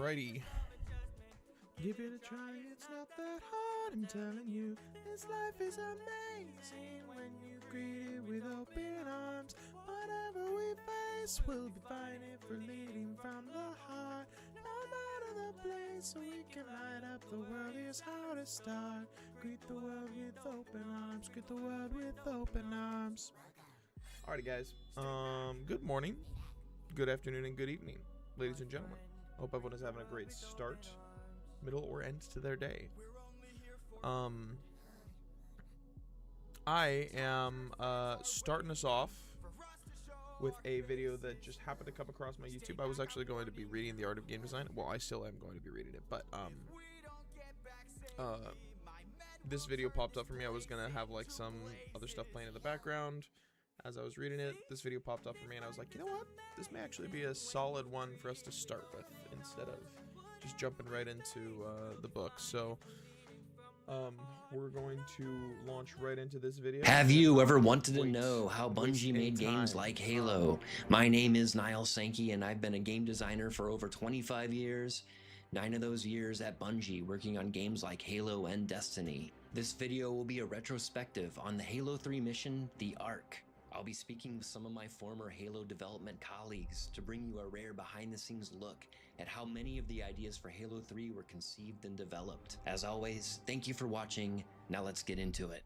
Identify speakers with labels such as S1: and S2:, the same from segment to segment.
S1: Alrighty. Give it a try, it's not that hard, I'm telling you. This life is amazing when you greet it with open arms. Whatever we face, we'll be fighting for leading from the heart. No matter the place, so we can light up the world, here's how to start. Greet the world with open arms, greet the world with open arms. Alrighty guys, good morning, good afternoon, and good evening, ladies and gentlemen. Hope everyone is having a great start, middle, or end to their day. I am starting us off with a video that just happened to come across my YouTube. I was actually going to be reading The Art of Game Design. Well, I still am going to be reading it, but this video popped up for me. I was gonna have like some other stuff playing in the background as I was reading it. This video popped up for me, and I was like, you know what? This may actually be a solid one for us to start with instead of just jumping right into the book. So we're going to launch right into this video.
S2: Have you ever wanted to know how Bungie made games like Halo? My name is Niall Sankey, and I've been a game designer for over 25 years. 9 of those years at Bungie, working on games like Halo and Destiny. This video will be a retrospective on the Halo 3 mission, The Ark. I'll be speaking with some of my former Halo development colleagues to bring you a rare behind-the-scenes look at how many of the ideas for Halo 3 were conceived and developed. As always, thank you for watching. Now let's get into it.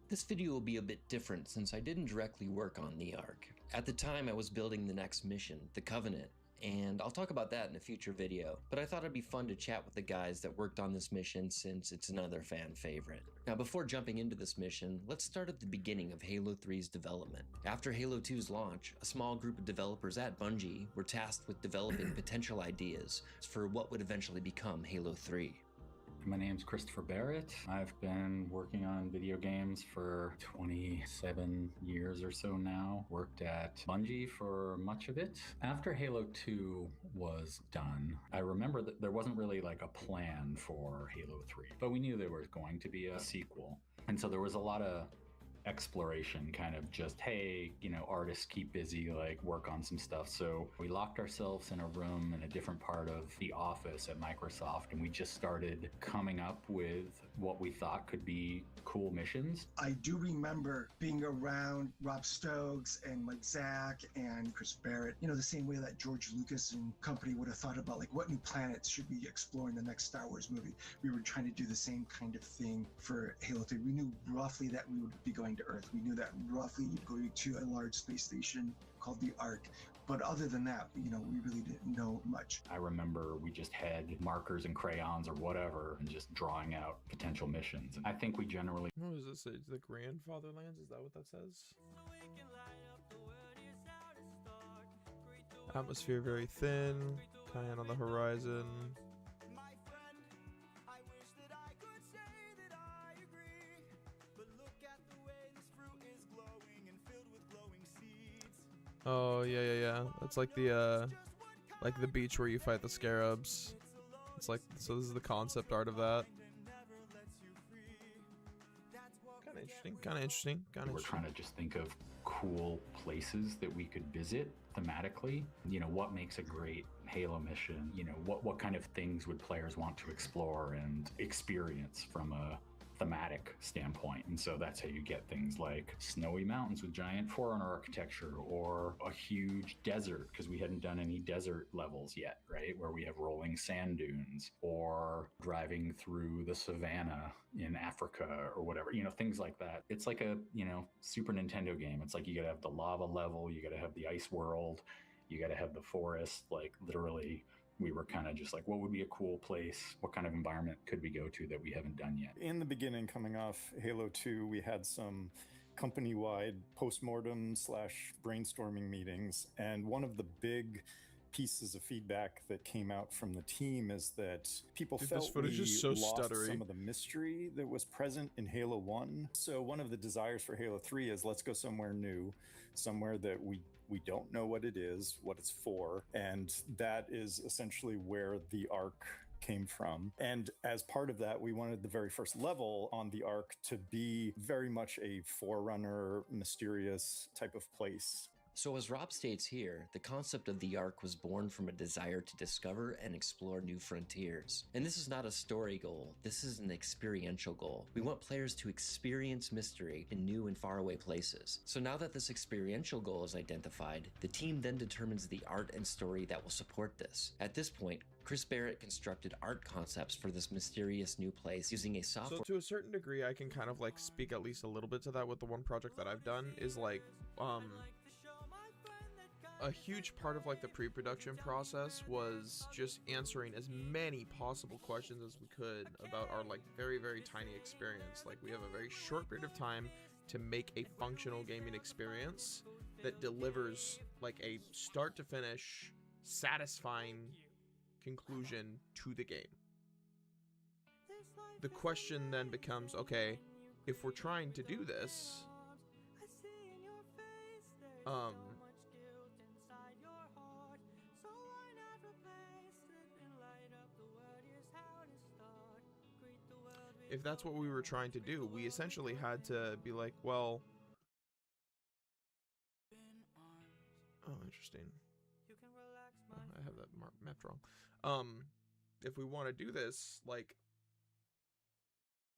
S2: This video will be a bit different since I didn't directly work on the Ark. At the time, I was building the next mission, the Covenant, and I'll talk about that in a future video, but I thought it'd be fun to chat with the guys that worked on this mission since it's another fan favorite. Now, before jumping into this mission, let's start at the beginning of Halo 3's development. After Halo 2's launch, a small group of developers at Bungie were tasked with developing potential ideas for what would eventually become Halo 3.
S3: My name's Christopher Barrett. I've been working on video games for 27 years or so now. Worked at Bungie for much of it. After Halo 2 was done, I remember that there wasn't really like a plan for Halo 3, but we knew there was going to be a sequel. And so there was a lot of exploration, kind of just, hey, you know, artists keep busy, like work on some stuff. So we locked ourselves in a room in a different part of the office at Microsoft, and we just started coming up with what we thought could be cool missions.
S4: I do remember being around Rob Stokes and Mike Zack and Chris Barrett, you know, the same way that George Lucas and company would have thought about like what new planets should we explore in the next Star Wars movie. We were trying to do the same kind of thing for Halo 3. We knew roughly that we would be going to Earth. We knew that roughly you'd go to a large space station called the Ark. But other than that, you know, we really didn't know much.
S3: I remember we just had markers and crayons or whatever and just drawing out potential missions. I think we generally...
S1: What does this say? The Grandfatherlands? Is that what that says? Atmosphere very thin. Cayenne on the horizon. Oh yeah. It's like the beach where you fight the scarabs. It's like, so this is the concept art of that. Kind of interesting.
S3: We're trying to just think of cool places that we could visit thematically. You know, what makes a great Halo mission? You know, what kind of things would players want to explore and experience from a thematic standpoint. And so that's how you get things like snowy mountains with giant Forerunner architecture, or a huge desert, because we hadn't done any desert levels yet, right? Where we have rolling sand dunes, or driving through the savannah in Africa or whatever, you know, things like that. It's like a, you know, Super Nintendo game. It's like you gotta have the lava level, you gotta have the ice world, you gotta have the forest. Like literally, we were kind of just like, what would be a cool place? What kind of environment could we go to that we haven't done yet?
S5: In the beginning, coming off Halo 2, we had some company-wide postmortem / brainstorming meetings. And one of the big pieces of feedback that came out from the team is that people felt we lost some of the mystery that was present in Halo 1. So one of the desires for Halo 3 is let's go somewhere new, somewhere that we don't know what it is, what it's for, and that is essentially where the Ark came from. And as part of that, we wanted the very first level on the Ark to be very much a Forerunner, mysterious type of place.
S2: So, as Rob states here, the concept of the Ark was born from a desire to discover and explore new frontiers. And this is not a story goal, this is an experiential goal. We want players to experience mystery in new and faraway places. So now that this experiential goal is identified, the team then determines the art and story that will support this. At this point, Chris Barrett constructed art concepts for this mysterious new place using a software.
S1: So to a certain degree, I can kind of like speak at least a little bit to that with the one project that I've done is like, a huge part of like the pre-production process was just answering as many possible questions as we could about our like very, very tiny experience. Like we have a very short period of time to make a functional gaming experience that delivers like a start to finish satisfying conclusion to the game. The question then becomes, okay, if we're trying to do this, if that's what we were trying to do, we essentially had to be like, well, oh, interesting. Oh, I have that mapped wrong. If we want to do this, like,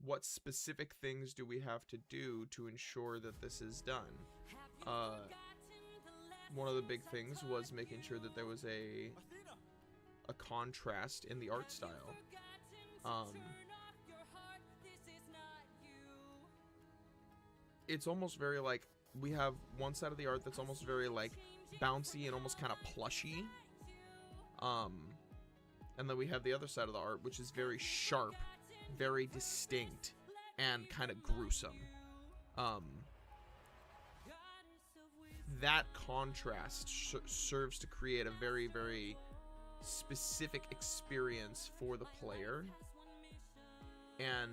S1: what specific things do we have to do to ensure that this is done? One of the big things was making sure that there was a contrast in the art style. It's almost very like, we have one side of the art that's almost very like bouncy and almost kind of plushy. And then we have the other side of the art, which is very sharp, very distinct, and kind of gruesome. That contrast serves to create a very, very specific experience for the player. And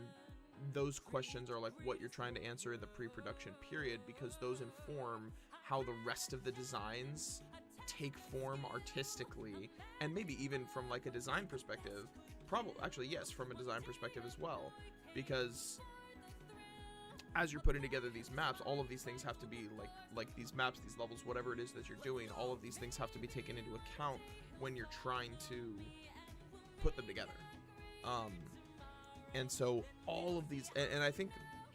S1: those questions are like what you're trying to answer in the pre-production period, because those inform how the rest of the designs take form artistically, and maybe even from like a design perspective. Probably, actually, yes, from a design perspective as well, because as you're putting together these maps, all of these things have to be like these maps, these levels, whatever it is that you're doing, all of these things have to be taken into account when you're trying to put them together. And so all of these, and I think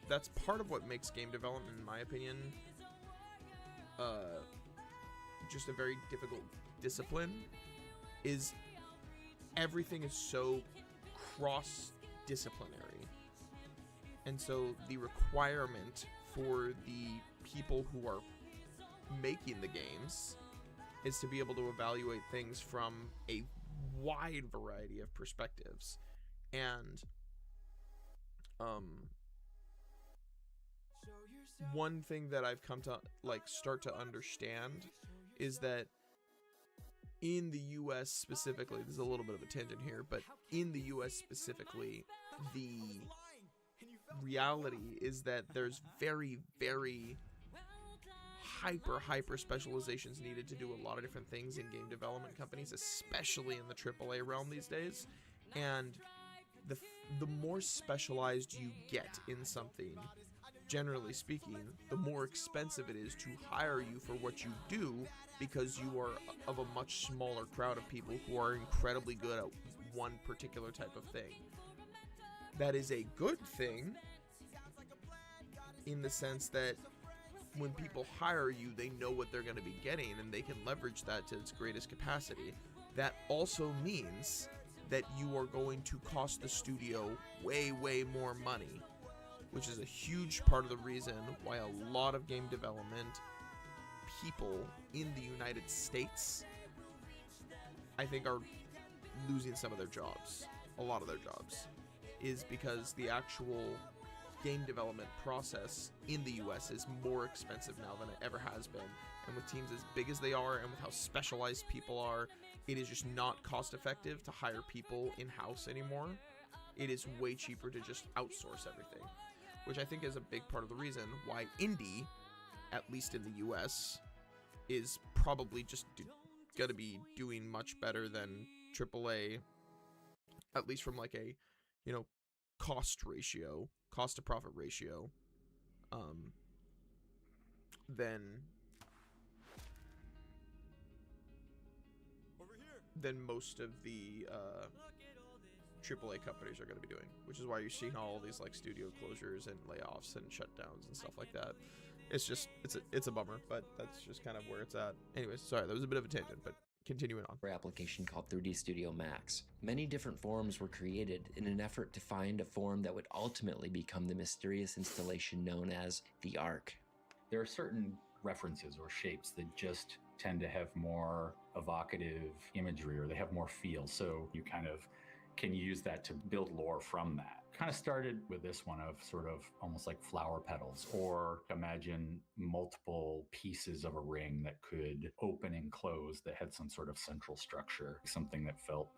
S1: that's part of what makes game development, in my opinion, just a very difficult discipline, is everything is so cross-disciplinary. And so the requirement for the people who are making the games is to be able to evaluate things from a wide variety of perspectives. And one thing that I've come to like start to understand is that in the US specifically, this is a little bit of a tangent here, but in the US specifically, the reality is that there's very, very hyper specializations needed to do a lot of different things in game development companies, especially in the AAA realm these days. And the more specialized you get in something, generally speaking, the more expensive it is to hire you for what you do, because you are of a much smaller crowd of people who are incredibly good at one particular type of thing. That is a good thing in the sense that when people hire you, they know what they're going to be getting and they can leverage that to its greatest capacity. That also means that you are going to cost the studio way, way more money, which is a huge part of the reason why a lot of game development people in the United States, I think, are losing some of their jobs. A lot of their jobs is because the actual game development process in the US is more expensive now than it ever has been. And with teams as big as they are and with how specialized people are, it is just not cost effective to hire people in-house anymore. It is way cheaper to just outsource everything, which I think is a big part of the reason why indie, at least in the US, is probably just going to be doing much better than AAA, at least from like a, cost to profit ratio, than than most of the AAA companies are going to be doing, which is why you're seeing all these like studio closures and layoffs and shutdowns and stuff like that. It's just it's a bummer, but that's just kind of where it's at. Anyways, sorry, that was a bit of a tangent, but continuing on.
S2: Application called 3D Studio Max. Many different forms were created in an effort to find a form that would ultimately become the mysterious installation known as the Ark.
S3: There are certain references or shapes that just tend to have more evocative imagery, or they have more feel. So you kind of can use that to build lore from that. Kind of started with this one of sort of almost like flower petals, or imagine multiple pieces of a ring that could open and close that had some sort of central structure, something that felt,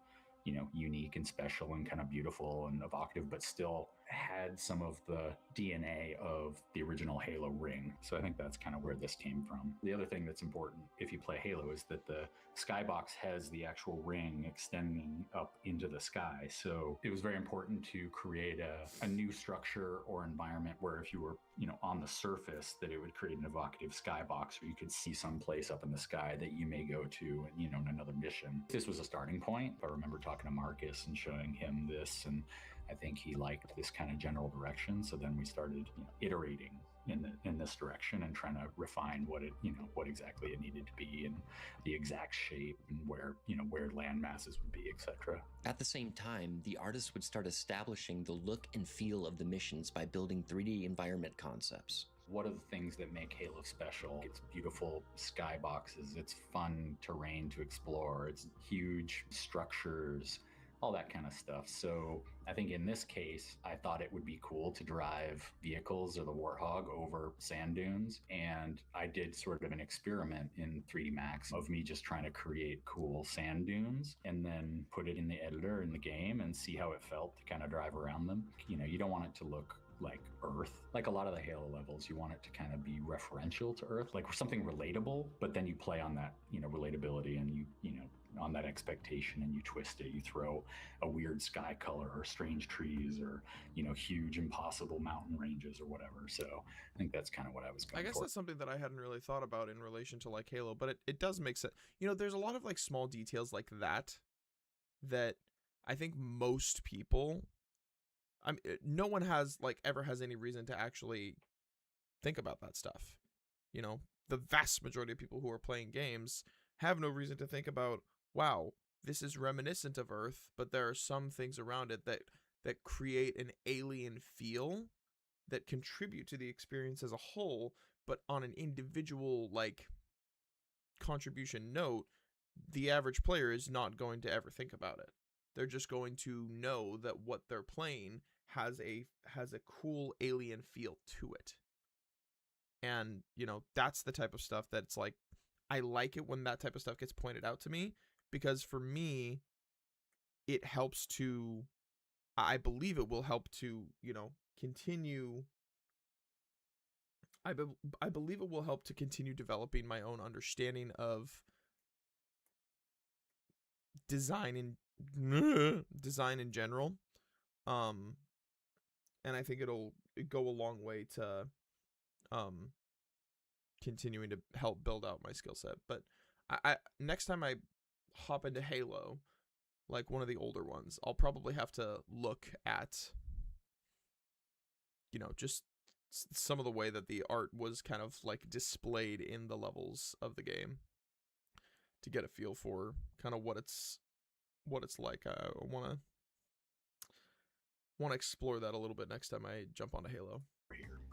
S3: you know, unique and special and kind of beautiful and evocative, but still had some of the DNA of the original Halo ring. So I think that's kind of where this came from. The other thing that's important if you play Halo is that the skybox has the actual ring extending up into the sky. So it was very important to create a new structure or environment where if you were, you know, on the surface, that it would create an evocative skybox where you could see some place up in the sky that you may go to, and, you know, in another mission. This was a starting point. I remember talking to Marcus and showing him this, and I think he liked this kind of general direction. So then we started, you know, iterating in this direction and trying to refine what it, you know, what exactly it needed to be and the exact shape and where, you know, where land masses would be, etc.
S2: At the same time, the artists would start establishing the look and feel of the missions by building 3D environment concepts.
S3: What are the things that make Halo special? It's beautiful skyboxes, it's fun terrain to explore, it's huge structures, all that kind of stuff. So I think in this case, I thought it would be cool to drive vehicles or the Warthog over sand dunes. And I did sort of an experiment in 3D Max of me just trying to create cool sand dunes and then put it in the editor in the game and see how it felt to kind of drive around them. You know, you don't want it to look like Earth. Like a lot of the Halo levels, you want it to kind of be referential to Earth, like something relatable, but then you play on that, you know, relatability, and you know, on that expectation, and you twist it. You throw a weird sky color or strange trees or, you know, huge impossible mountain ranges or whatever. So I think that's kind of what I was going for.
S1: I guess that's something that I hadn't really thought about in relation to like Halo, but it does make sense. You know, there's a lot of like small details like that I think most people, no one has like ever has any reason to actually think about that stuff. You know, the vast majority of people who are playing games have no reason to think about, wow, this is reminiscent of Earth, but there are some things around it that create an alien feel that contribute to the experience as a whole, but on an individual like contribution note, the average player is not going to ever think about it. They're just going to know that what they're playing has a cool alien feel to it. And, you know, that's the type of stuff that's like, I like it when that type of stuff gets pointed out to me, because for me, it helps to, I believe it will help to, you know, continue. I believe it will help to continue developing my own understanding of design in general. And I think it'll go a long way to continuing to help build out my skill set. But I next time I hop into Halo, like one of the older ones, I'll probably have to look at, you know, just some of the way that the art was kind of like displayed in the levels of the game to get a feel for kind of what it's like. I want to explore that a little bit next time I jump onto Halo.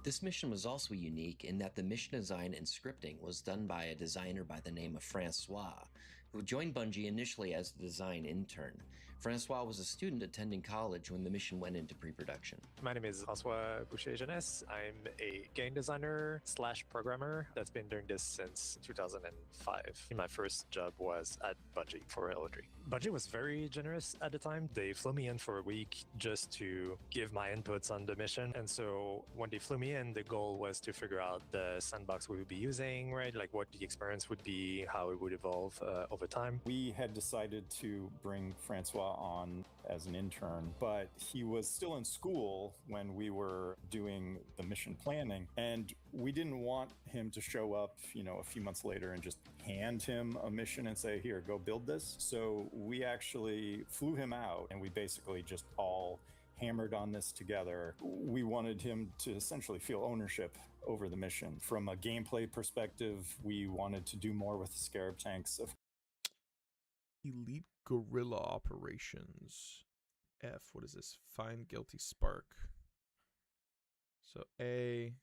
S2: This mission was also unique in that the mission design and scripting was done by a designer by the name of Francois, who joined Bungie initially as a design intern. Francois was a student attending college when the mission went into pre-production.
S6: My name is François Boucher-Jeunesse. I'm a game designer / programmer that's been doing this since 2005. My first job was at Bungie for Halo 3. Bungie was very generous at the time. They flew me in for a week just to give my inputs on the mission. And so when they flew me in, the goal was to figure out the sandbox we would be using, right? Like what the experience would be, how it would evolve over over time.
S5: We had decided to bring Francois on as an intern, but he was still in school when we were doing the mission planning, and we didn't want him to show up, a few months later and just hand him a mission and say, here, go build this. So we actually flew him out, and we basically just all hammered on this together. We wanted him to essentially feel ownership over the mission. From a gameplay perspective, we wanted to do more with the Scarab tanks.
S1: Elite Guerrilla Operations. F, what is this? Find Guilty Spark. So A.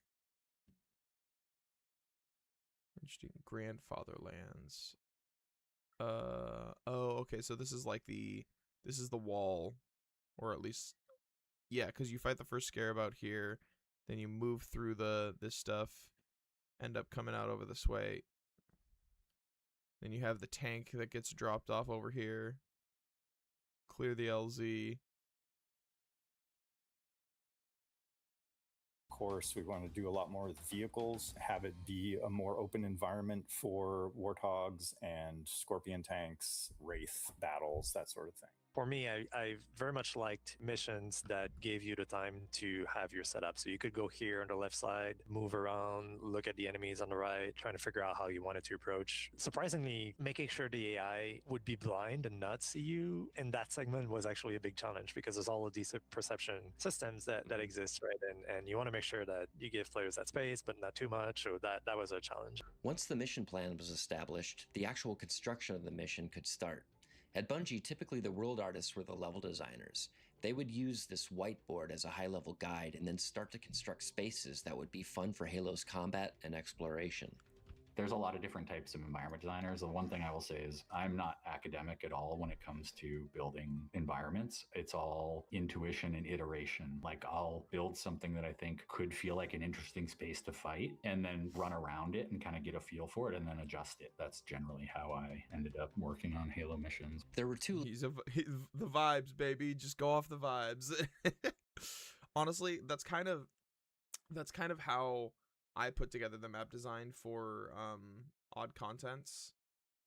S1: Interesting. Grandfather Lands. Oh, okay, so this is like this is the wall, or at least, yeah, because you fight the first Scarab out here, then you move through this stuff, end up coming out over this way. Then you have the tank that gets dropped off over here. Clear the LZ.
S5: Of course, we want to do a lot more with vehicles, have it be a more open environment for warthogs and scorpion tanks, wraith battles, that sort of thing.
S6: For me, I very much liked missions that gave you the time to have your setup. So you could go here on the left side, move around, look at the enemies on the right, trying to figure out how you wanted to approach. Surprisingly, making sure the AI would be blind and not see you in that segment was actually a big challenge, because there's all of these perception systems that exist, right? And you want to make sure that you give players that space, but not too much. So that was a challenge.
S2: Once the mission plan was established, the actual construction of the mission could start. At Bungie, typically the world artists were the level designers. They would use this whiteboard as a high-level guide and then start to construct spaces that would be fun for Halo's combat and exploration.
S3: There's a lot of different types of environment designers. The one thing I will say is I'm not academic at all when it comes to building environments. It's all intuition and iteration. Like, I'll build something that I think could feel like an interesting space to fight, and then run around it and kind of get a feel for it and then adjust it. That's generally how I ended up working on Halo missions.
S2: There were two...
S1: the vibes, baby. Just go off the vibes. Honestly, that's kind of how I put together the map design for Odd Contents.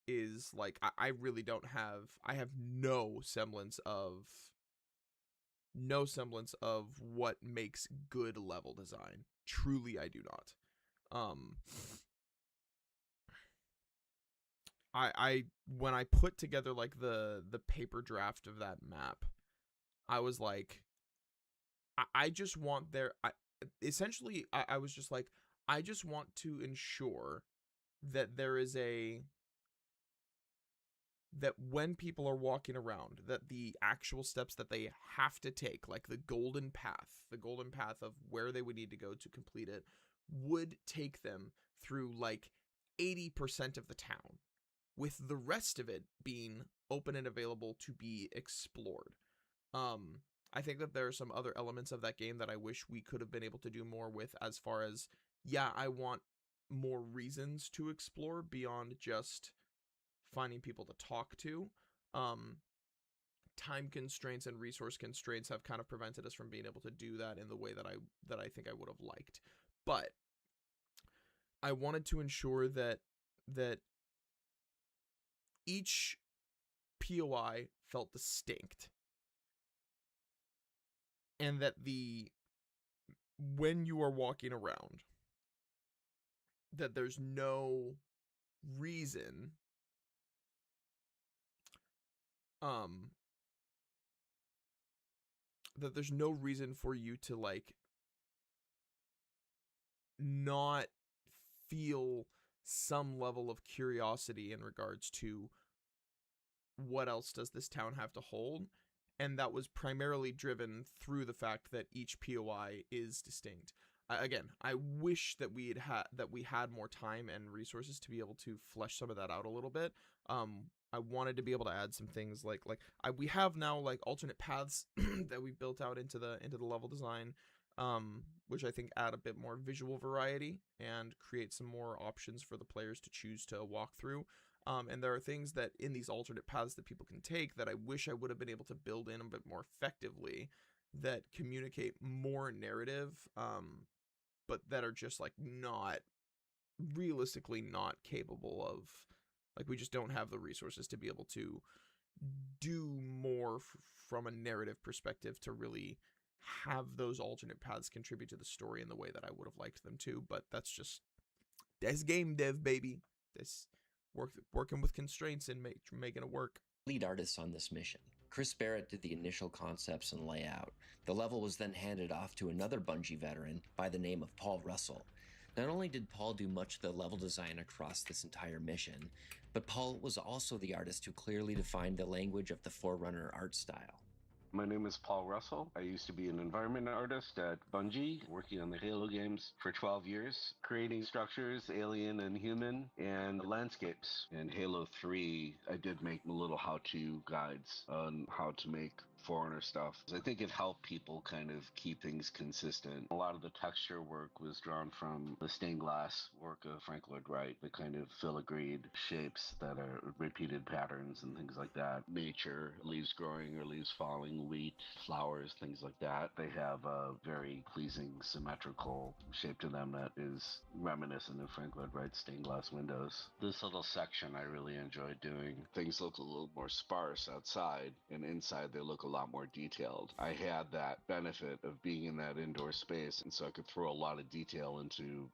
S1: Is like, I really don't have, I have no semblance of what makes good level design. Truly, I do not. I when I put together like the paper draft of that map, I was like, I just want essentially I was just like, I just want to ensure that there is that when people are walking around, that the actual steps that they have to take, like the golden path of where they would need to go to complete it, would take them through like 80% of the town, with the rest of it being open and available to be explored. I think that there are some other elements of that game that I wish we could have been able to do more with, as far as, yeah, I want more reasons to explore beyond just finding people to talk to. Time constraints and resource constraints have kind of prevented us from being able to do that in the way that I think I would have liked. But I wanted to ensure that each POI felt distinct, and that when you are walking around, that there's no reason for you to like not feel some level of curiosity in regards to what else does this town have to hold. And that was primarily driven through the fact that each POI is distinct. Again, I wish that we had more time and resources to be able to flesh some of that out a little bit. I wanted to be able to add some things we have now, like alternate paths that we built out into the level design, which I think add a bit more visual variety and create some more options for the players to choose to walk through. And there are things that in these alternate paths that people can take that I wish I would have been able to build in a bit more effectively, that communicate more narrative, but that are just like not realistically not capable Like, we just don't have the resources to be able to do more from a narrative perspective to really have those alternate paths contribute to the story in the way that I would have liked them to. But that's game dev, baby. That's working with constraints and making it work.
S2: Lead artists on this mission. Chris Barrett did the initial concepts and layout. The level was then handed off to another Bungie veteran by the name of Paul Russell. Not only did Paul do much of the level design across this entire mission, but Paul was also the artist who clearly defined the language of the Forerunner art style.
S7: My name is Paul Russell. I used to be an environment artist at Bungie, working on the Halo games for 12 years, creating structures, alien and human, and landscapes. In Halo 3, I did make little how-to guides on how to make Forerunner stuff. I think it helped people kind of keep things consistent. A lot of the texture work was drawn from the stained glass work of Frank Lloyd Wright, the kind of filigreed shapes that are repeated patterns and things like that. Nature, leaves growing or leaves falling, wheat, flowers, things like that. They have a very pleasing symmetrical shape to them that is reminiscent of Frank Lloyd Wright's stained glass windows. This little section I really enjoyed doing. Things look a little more sparse outside, and inside they look a lot more detailed. I had that benefit of being in that indoor space, and so I could throw a lot of detail into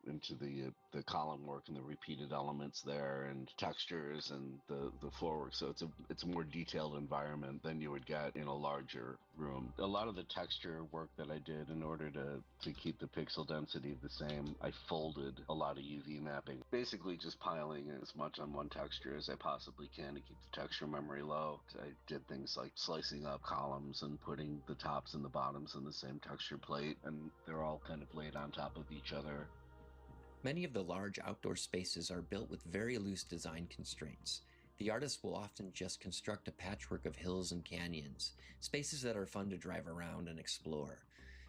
S7: the column work and the repeated elements there, and textures and the floor work. So it's a more detailed environment than you would get in a larger room. A lot of the texture work that I did, in order to keep the pixel density the same, I folded a lot of UV mapping, basically just piling as much on one texture as I possibly can to keep the texture memory low. I did things like slicing up columns and putting the tops and the bottoms in the same texture plate, and they're all kind of laid on top of each other.
S2: Many of the large outdoor spaces are built with very loose design constraints. The artist will often just construct a patchwork of hills and canyons, spaces that are fun to drive around and explore.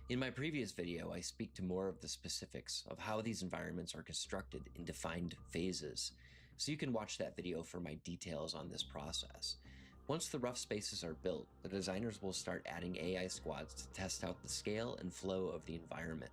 S2: In my previous video, I speak to more of the specifics of how these environments are constructed in defined phases, so you can watch that video for my details on this process. Once the rough spaces are built, the designers will start adding AI squads to test out the scale and flow of the environment.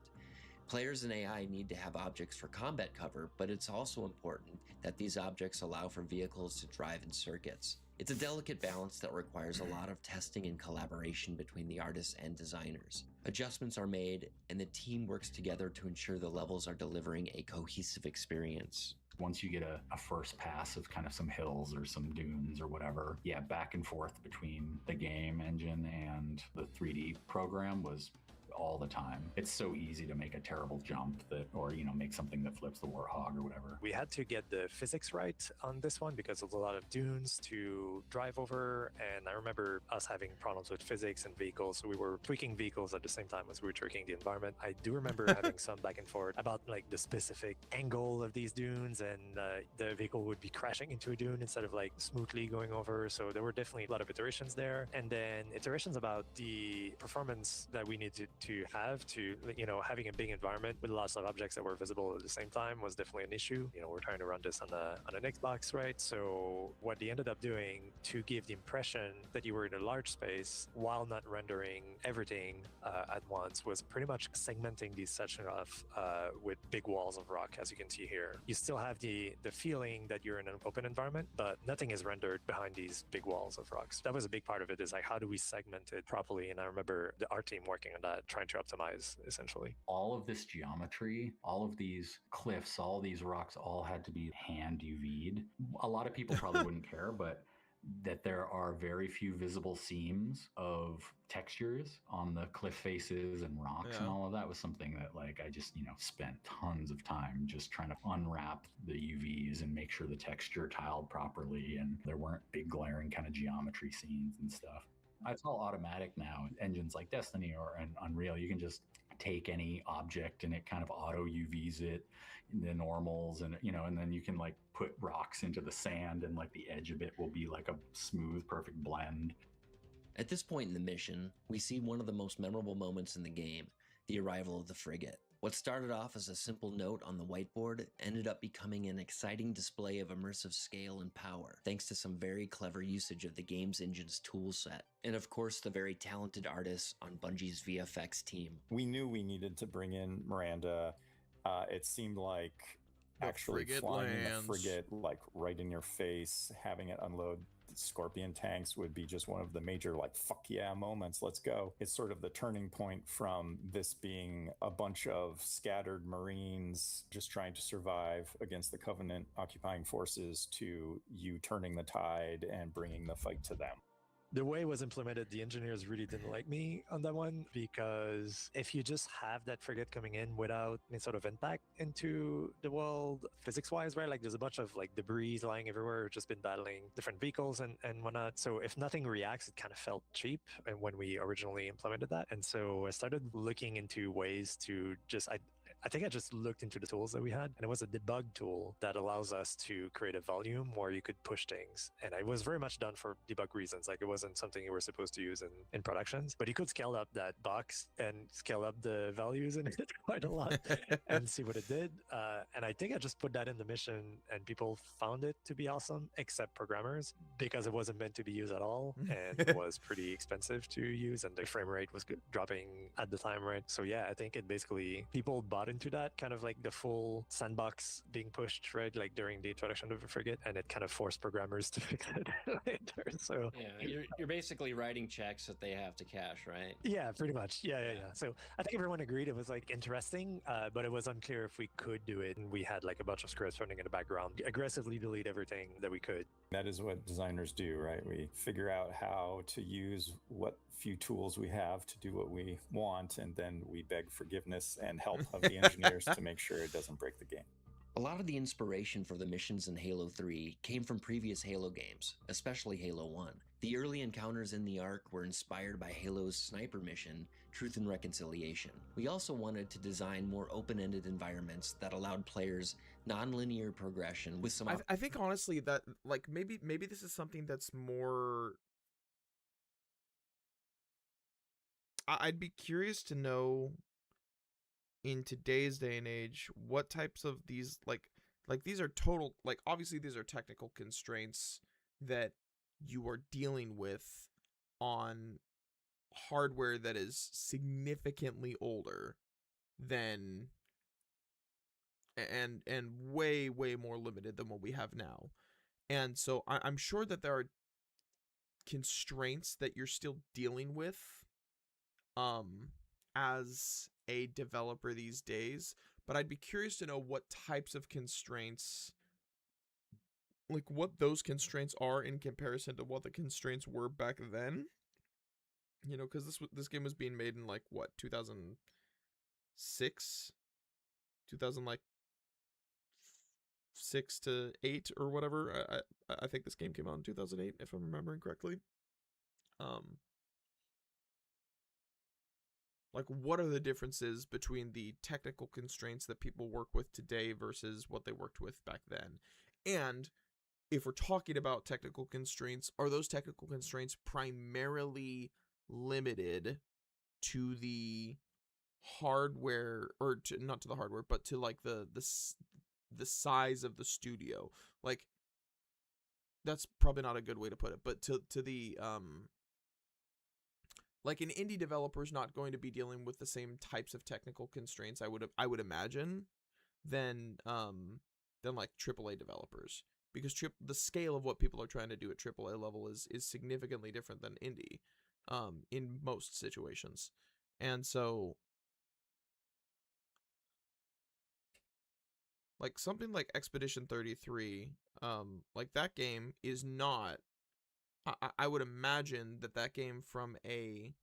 S2: Players and AI need to have objects for combat cover, but it's also important that these objects allow for vehicles to drive in circuits. It's a delicate balance that requires a lot of testing and collaboration between the artists and designers. Adjustments are made, and the team works together to ensure the levels are delivering a cohesive experience.
S3: Once you get a first pass of kind of some hills or some dunes or whatever, yeah, back and forth between the game engine and the 3D program was all the time. It's so easy to make a terrible jump or make something that flips the Warthog or whatever.
S6: We had to get the physics right on this one because there's a lot of dunes to drive over, and I remember us having problems with physics and vehicles, so we were tweaking vehicles at the same time as we were tweaking the environment. I do remember having some back and forth about like the specific angle of these dunes, and the vehicle would be crashing into a dune instead of like smoothly going over, so there were definitely a lot of iterations there, and then iterations about the performance that we needed to have to, having a big environment with lots of objects that were visible at the same time was definitely an issue. We're trying to run this on an Xbox, right? So what they ended up doing to give the impression that you were in a large space while not rendering everything at once was pretty much segmenting these sections off with big walls of rock, as you can see here. You still have the feeling that you're in an open environment, but nothing is rendered behind these big walls of rocks. That was a big part of it, is like, how do we segment it properly? And I remember the art team working on that, trying to optimize, essentially.
S3: All of this geometry, all of these cliffs, all these rocks all had to be hand UV'd. A lot of people probably wouldn't care, but that there are very few visible seams of textures on the cliff faces and rocks and all of that was something that I just, spent tons of time just trying to unwrap the UVs and make sure the texture tiled properly and there weren't big glaring kind of geometry scenes and stuff. It's all automatic now. Engines like Destiny or Unreal, you can just take any object and it kind of auto UVs it in the normals, and and then you can put rocks into the sand and the edge of it will be like a smooth, perfect blend.
S2: At this point in the mission, we see one of the most memorable moments in the game, the arrival of the frigate. What started off as a simple note on the whiteboard ended up becoming an exciting display of immersive scale and power, thanks to some very clever usage of the game's engine's tool set, and of course the very talented artists on Bungie's VFX team.
S5: We knew we needed to bring in Miranda. It seemed like actually
S1: frigate
S5: flying in the
S1: lands.
S5: frigate like right in your face, having it unload Scorpion tanks would be just one of the major like fuck yeah moments. Let's go. It's sort of the turning point from this being a bunch of scattered Marines just trying to survive against the Covenant occupying forces to you turning the tide and bringing the fight to them.
S6: The way it was implemented, the engineers really didn't like me on that one, because if you just have that frigate coming in without any sort of impact into the world physics-wise, right? Like there's a bunch of like debris lying everywhere. We've just been battling different vehicles and whatnot. So if nothing reacts, it kind of felt cheap. And when we originally implemented that, and so I started looking into ways to just I think I just looked into the tools that we had, and it was a debug tool that allows us to create a volume where you could push things. And it was very much done for debug reasons. Like it wasn't something you were supposed to use in productions, but you could scale up that box and scale up the values in it quite a lot and see what it did. And I think I just put that in the mission, and people found it to be awesome, except programmers, because it wasn't meant to be used at all and was pretty expensive to use, and the frame rate was dropping at the time, right? So yeah, I think it basically, people bought into that kind of like the full sandbox being pushed, right? Like during the introduction of the frigate, and it kind of forced programmers to fix it later. So
S2: yeah, you're basically writing checks that they have to cash, right?
S6: yeah, pretty much. Yeah. So I think everyone agreed it was like interesting, but it was unclear if we could do it. And we had like a bunch of scripts running in the background, aggressively delete everything that we could.
S5: That is what designers do, right? We figure out how to use what few tools we have to do what we want, and then we beg forgiveness and help of the engineers to make sure it doesn't break the game.
S2: A lot of the inspiration for the missions in Halo 3 came from previous Halo games, especially Halo 1. The early encounters in the Ark were inspired by Halo's sniper mission, Truth and Reconciliation. We also wanted to design more open-ended environments that allowed players non-linear progression with some...
S1: I think honestly that like maybe this is something that's more... I'd be curious to know in today's day and age what types of these like these are total, like obviously these are technical constraints that you are dealing with on hardware that is significantly older than and way more limited than what we have now. And so I'm sure that there are constraints that you're still dealing with as a developer these days, but I'd be curious to know what types of constraints, like what those constraints are in comparison to what the constraints were back then. You know, because this game was being made in like what, 2006, 2000 like 6 to 8 or whatever. I think this game came out in 2008 if I'm remembering correctly. Like, what are the differences between the technical constraints that people work with today versus what they worked with back then? And if we're talking about technical constraints, are those technical constraints primarily limited to the hardware, or to, not to the hardware, but to like the size of the studio? Like, that's probably not a good way to put it, but to the like an indie developer is not going to be dealing with the same types of technical constraints, I would imagine, than like AAA developers, because the scale of what people are trying to do at AAA level is significantly different than indie in most situations. And so like something like Expedition 33, like that game is not, I would imagine that game from a,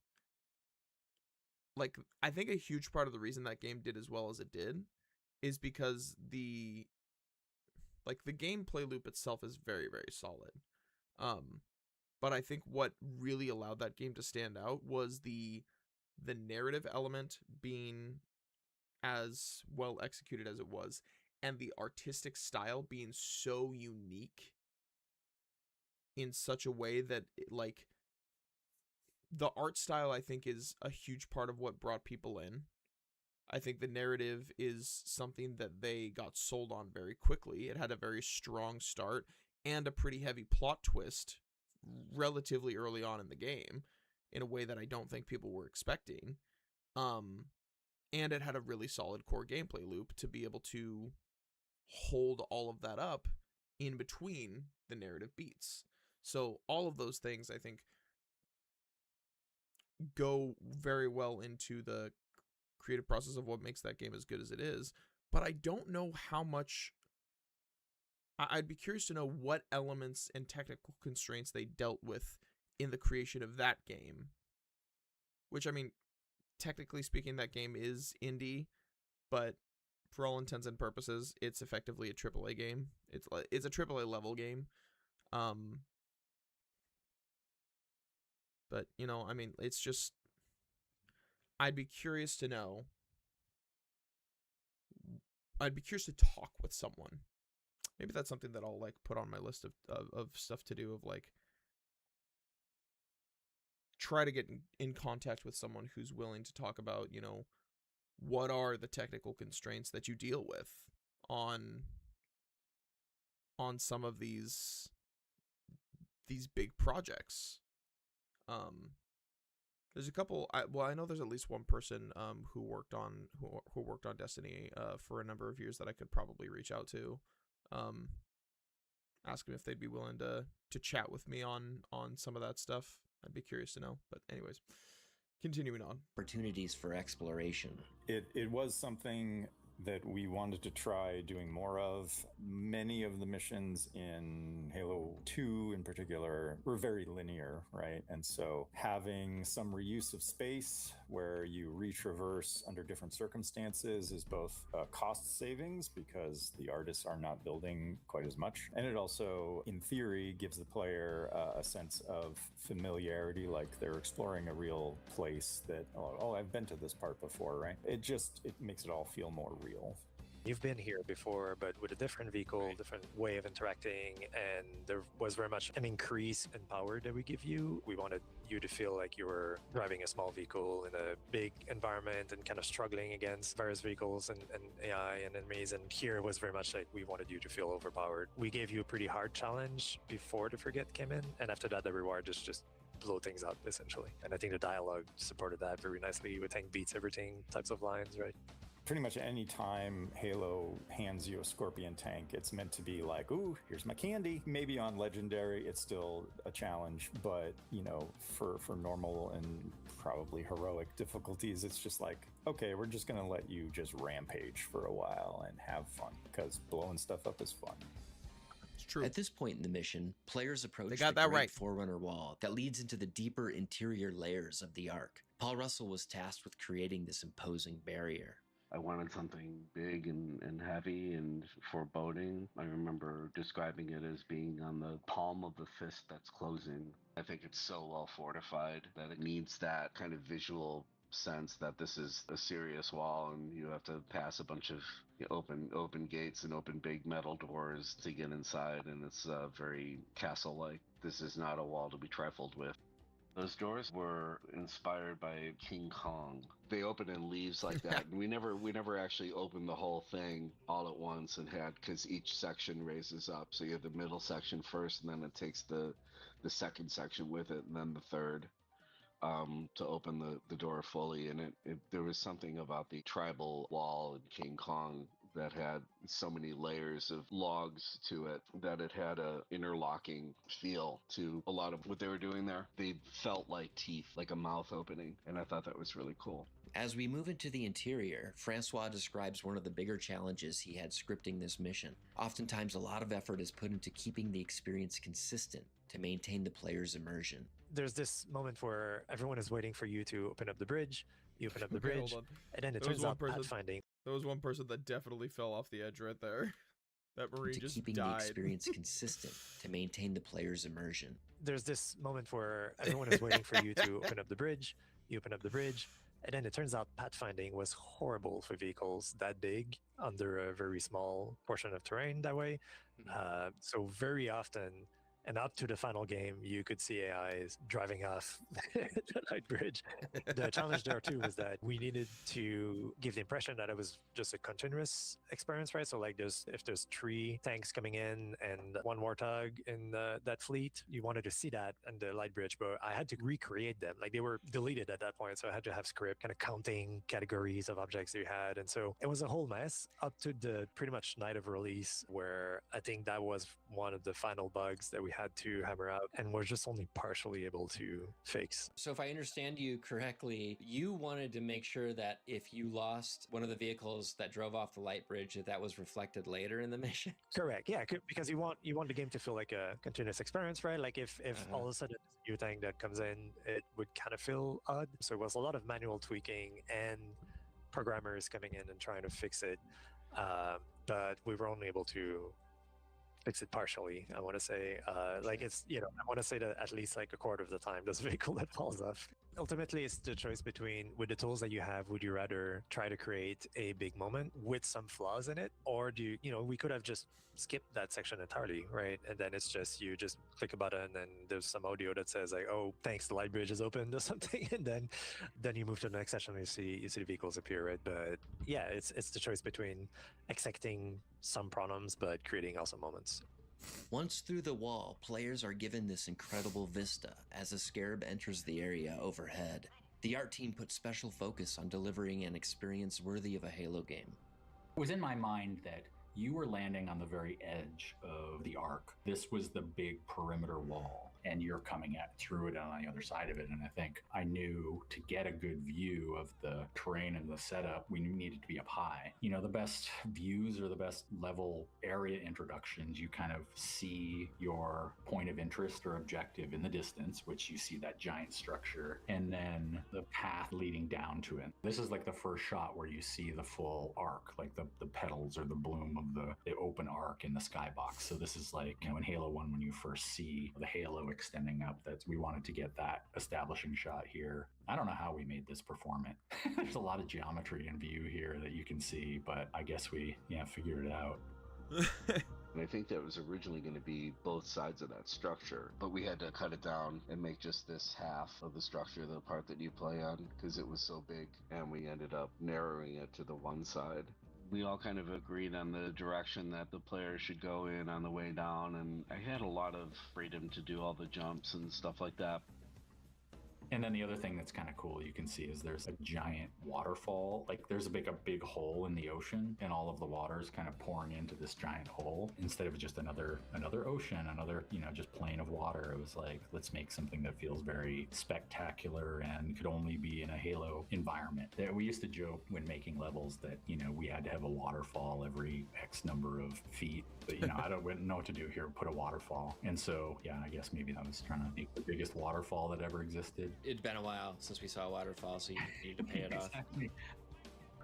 S1: like, I think a huge part of the reason that game did as well as it did is because the gameplay loop itself is very solid. But I think what really allowed that game to stand out was the narrative element being as well executed as it was, and the artistic style being so unique in such a way that like the art style, I think, is a huge part of what brought people in. I think the narrative is something that they got sold on very quickly. It had a very strong start and a pretty heavy plot twist relatively early on in the game in a way that I don't think people were expecting. And it had a really solid core gameplay loop to be able to hold all of that up in between the narrative beats. So all of those things, I think, go very well into the creative process of what makes that game as good as it is. But I don't know how much. I'd be curious to know what elements and technical constraints they dealt with in the creation of that game. Which, I mean, technically speaking, that game is indie, but for all intents and purposes, it's effectively a AAA game. It's a AAA level game. But, you know, I mean, it's just, I'd be curious to know. I'd be curious to talk with someone. Maybe that's something that I'll, like, put on my list of stuff to do, of, like, try to get in contact with someone who's willing to talk about, you know, what are the technical constraints that you deal with on some of these big projects. There's a couple. I know there's at least one person who worked on Destiny for a number of years that I could probably reach out to, ask them if they'd be willing to chat with me on some of that stuff. I'd be curious to know. But anyways, continuing on.
S2: Opportunities for exploration.
S5: It was something that we wanted to try doing more of. Many of the missions in Halo 2 in particular were very linear, right? And so having some reuse of space where you retraverse under different circumstances is both cost savings because the artists are not building quite as much. And it also, in theory, gives the player a sense of familiarity, like they're exploring a real place that, oh, I've been to this part before, right? It makes it all feel more real.
S6: You've been here before, but with a different vehicle, different way of interacting, and there was very much an increase in power that we give you. We wanted you to feel like you were driving a small vehicle in a big environment and kind of struggling against various vehicles and AI and enemies. And here was very much like we wanted you to feel overpowered. We gave you a pretty hard challenge before the Frigate came in, and after that, the reward is just blow things up, essentially. And I think the dialogue supported that very nicely with tank beats everything types of lines, right?
S5: Pretty much any time Halo hands you a Scorpion tank, it's meant to be like, ooh, here's my candy. Maybe on Legendary, it's still a challenge, but, you know, for normal and probably heroic difficulties, it's just like, okay, we're just going to let you just rampage for a while and have fun, because blowing stuff up is fun.
S1: It's true.
S2: At this point in the mission, players approach
S1: They got
S2: the
S1: that
S2: Great
S1: right.
S2: Forerunner Wall that leads into the deeper interior layers of the Ark. Paul Russell was tasked with creating this imposing barrier.
S7: I wanted something big and heavy and foreboding. I remember describing it as being on the palm of the fist that's closing. I think it's so well fortified that it needs that kind of visual sense that this is a serious wall and you have to pass a bunch of open gates and open big metal doors to get inside, and it's very castle-like. This is not a wall to be trifled with. Those doors were inspired by King Kong. They open in leaves like that. And we never actually opened the whole thing all at once and had, because each section raises up. So you have the middle section first, and then it takes the second section with it, and then the third to open the door fully. And there was something about the tribal wall in King Kong that had so many layers of logs to it that it had a interlocking feel to a lot of what they were doing there. They felt like teeth, like a mouth opening, and I thought that was really cool.
S2: As we move into the interior, Francois describes one of the bigger challenges he had scripting this mission. Oftentimes, a lot of effort is put into keeping the experience consistent to maintain the player's immersion.
S6: There's this moment where everyone is waiting for you to open up the bridge. You open up the
S1: Okay,
S6: bridge,
S1: hold on.
S6: and then it
S1: There was
S6: turns
S1: one
S6: out
S1: person-
S6: pathfinding.
S1: There was one person that definitely fell off the edge right there. That Marine
S2: To
S1: just
S2: keeping
S1: died.
S2: the experience consistent to maintain the player's immersion.
S6: There's this moment where everyone is waiting for you to open up the bridge. You open up the bridge, and then it turns out pathfinding was horrible for vehicles that big under a very small portion of terrain that way. So very often, And up to the final game, you could see AIs driving off the light bridge. The challenge there too was that we needed to give the impression that it was just a continuous experience, right? So like if there's 3 tanks coming in and 1 warthog in that fleet, you wanted to see that in the light bridge, but I had to recreate them. Like they were deleted at that point. So I had to have script kind of counting categories of objects you had. And so it was a whole mess up to the pretty much night of release, where I think that was one of the final bugs that we had to hammer out and we're just only partially able to fix.
S2: So if I understand you correctly, you wanted to make sure that if you lost one of the vehicles that drove off the light bridge, that was reflected later in the mission.
S6: Correct. Yeah, because you want the game to feel like a continuous experience, right? Like if all of a sudden a new thing that comes in, it would kind of feel odd. So it was a lot of manual tweaking and programmers coming in and trying to fix it. But we were only able to fix it partially. I want to say, like it's, I want to say that at least like a quarter of the time, there's a vehicle that falls off. Ultimately, it's the choice between, with the tools that you have, would you rather try to create a big moment with some flaws in it, or do you, we could have just skipped that section entirely, right? And then it's just, you just click a button and there's some audio that says like, oh, thanks, the light bridge is opened or something. And then you move to the next section and you see the vehicles appear, right? But yeah, it's the choice between accepting some problems, but creating awesome moments.
S2: Once through the wall, players are given this incredible vista as a scarab enters the area overhead. The art team put special focus on delivering an experience worthy of a Halo game.
S3: It was in my mind that you were landing on the very edge of the arc. This was the big perimeter wall, and you're coming through it on the other side of it. And I think I knew to get a good view of the terrain and the setup, we needed to be up high. The best views or the best level area introductions, you kind of see your point of interest or objective in the distance, which you see that giant structure, and then the path leading down to it. This is like the first shot where you see the full arc, like the petals or the bloom of the open arc in the skybox. So this is like, in Halo 1, when you first see the halo extending up, we wanted to get that establishing shot here. I don't know how we made this performant. There's a lot of geometry in view here that you can see, but I guess we figured it out.
S7: And I think that was originally going to be both sides of that structure, but we had to cut it down and make just this half of the structure, the part that you play on, because it was so big, and we ended up narrowing it to the one side. We all kind of agreed on the direction that the player should go in on the way down, and I had a lot of freedom to do all the jumps and stuff like that.
S3: And then the other thing that's kind of cool you can see is there's a giant waterfall. Like there's a big hole in the ocean, and all of the water is kind of pouring into this giant hole instead of just another ocean, just plain of water. It was like, let's make something that feels very spectacular and could only be in a Halo environment. We used to joke when making levels that, we had to have a waterfall every X number of feet. But, I don't know what to do here, put a waterfall. And so, yeah, I guess maybe that was trying to make the biggest waterfall that ever existed.
S2: It'd been a while since we saw a waterfall, so you need to pay it
S3: Exactly.
S2: off.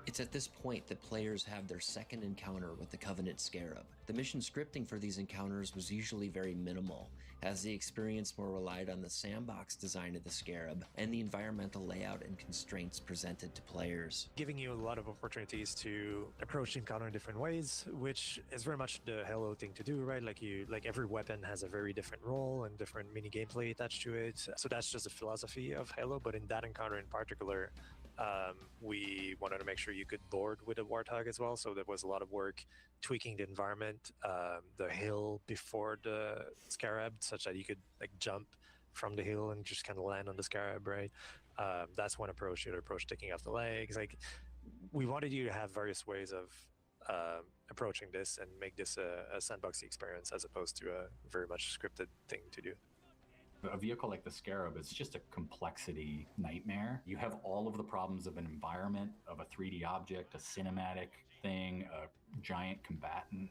S2: It's at this point that players have their second encounter with the Covenant Scarab. The mission scripting for these encounters was usually very minimal, as the experience more relied on the sandbox design of the Scarab and the environmental layout and constraints presented to players.
S6: Giving you a lot of opportunities to approach the encounter in different ways, which is very much the Halo thing to do, right? Like every weapon has a very different role and different mini gameplay attached to it. So that's just a philosophy of Halo, but in that encounter in particular, we wanted to make sure you could board with a Warthog as well. So there was a lot of work tweaking the environment, the hill before the Scarab, such that you could jump from the hill and just kind of land on the Scarab, right? That's one approach. The other approach, taking off the legs. We wanted you to have various ways of approaching this and make this a sandboxy experience as opposed to a very much scripted thing to do.
S3: A vehicle like the Scarab, it's just a complexity nightmare. You have all of the problems of an environment, of a 3D object, a cinematic thing, a giant combatant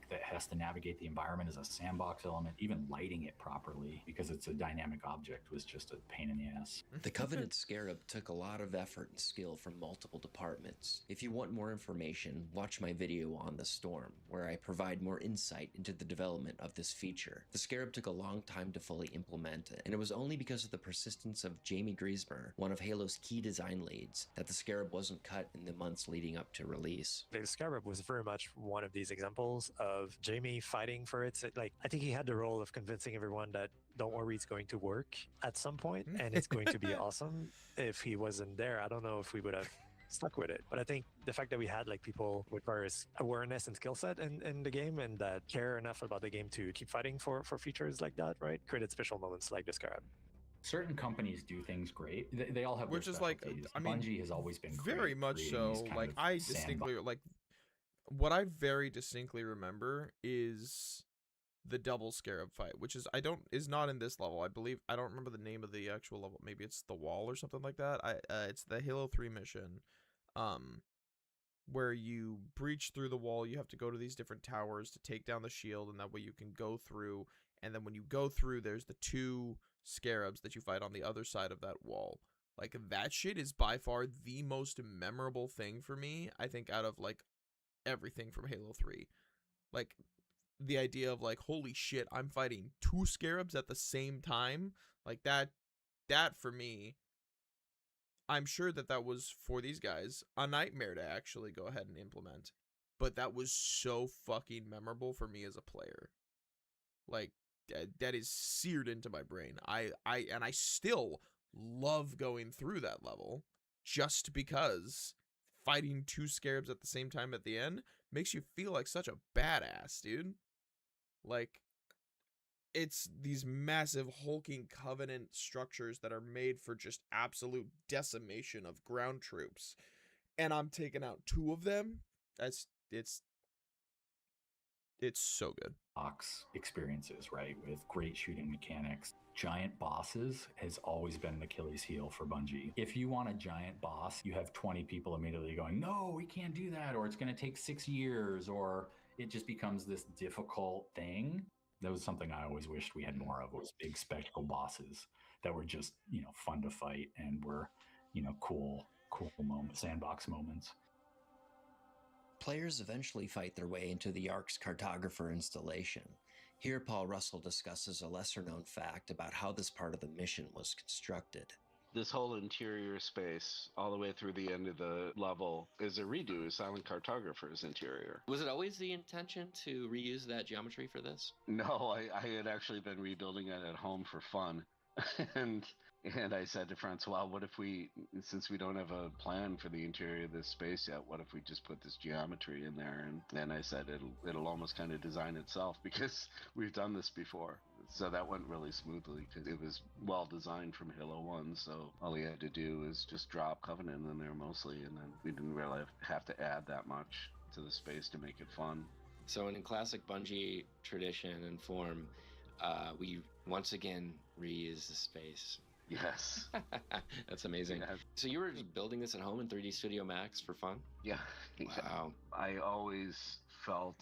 S3: that has to navigate the environment as a sandbox element. Even lighting it properly, because it's a dynamic object, was just a pain in the ass.
S2: The Covenant Scarab took a lot of effort and skill from multiple departments. If you want more information, watch my video on the Storm, where I provide more insight into the development of this feature. The Scarab took a long time to fully implement, implement it, and it was only because of the persistence of Jamie Griesmer, one of Halo's key design leads, that the Scarab wasn't cut in the months leading up to release.
S6: The Scarab was very much one of these examples of Jamie fighting for it. Like, I think he had the role of convincing everyone that don't worry, it's going to work at some point and it's going to be awesome. If he wasn't there, I don't know if we would have stuck with it. But I think the fact that we had like people with various awareness and skill set in the game and that care enough about the game to keep fighting for features like that, right, created special moments like the Scarab.
S3: Certain companies do things great. They all have
S1: Which
S3: their
S1: is like,
S3: specialties.
S1: I mean,
S3: Bungie has always been
S1: very
S3: great
S1: much
S3: creating
S1: so.
S3: these kind
S1: Like
S3: of
S1: I
S3: sandbox-
S1: distinctly like what I very distinctly remember is the double Scarab fight, which is not in this level. I believe I don't remember the name of the actual level. Maybe it's the wall or something like that. It's the Halo 3 mission, where you breach through the wall. You have to go to these different towers to take down the shield, and that way you can go through. And then when you go through, there's the 2 Scarabs that you fight on the other side of that wall. Like, that shit is by far the most memorable thing for me, I think, out of like everything from Halo 3. Like, the idea of like, holy shit, I'm fighting 2 Scarabs at the same time. Like, that for me, I'm sure that was for these guys a nightmare to actually go ahead and implement. But that was so fucking memorable for me as a player. Like, that is seared into my brain. I still love going through that level just because fighting 2 Scarabs at the same time at the end makes you feel like such a badass, dude. Like, it's these massive hulking Covenant structures that are made for just absolute decimation of ground troops, and I'm taking out 2 of them. It's so good.
S3: box experiences, right? With great shooting mechanics. Giant bosses has always been an Achilles heel for Bungie. If you want a giant boss, you have 20 people immediately going, no, we can't do that, or it's going to take 6 years, or it just becomes this difficult thing. That was something I always wished we had more of, was big spectacle bosses that were just, fun to fight and were, cool moments, sandbox moments.
S2: Players eventually fight their way into the Ark's cartographer installation. Here, Paul Russell discusses a lesser-known fact about how this part of the mission was constructed.
S7: This whole interior space, all the way through the end of the level, is a redo of Silent Cartographer's interior.
S2: Was it always the intention to reuse that geometry for this?
S7: No, I had actually been rebuilding it at home for fun. And I said to Francois, what if since we don't have a plan for the interior of this space yet, what if we just put this geometry in there? And then I said it'll almost kind of design itself because we've done this before. So that went really smoothly because it was well designed from Halo 1. So all we had to do is just drop Covenant in there mostly, and then we didn't really have to add that much to the space to make it fun.
S2: So in classic Bungie tradition and form, we once again reuse the space.
S7: Yes.
S2: That's amazing.
S7: Yeah.
S2: So you were just building this at home in 3D Studio Max for fun?
S7: Yeah.
S2: Wow.
S7: I always felt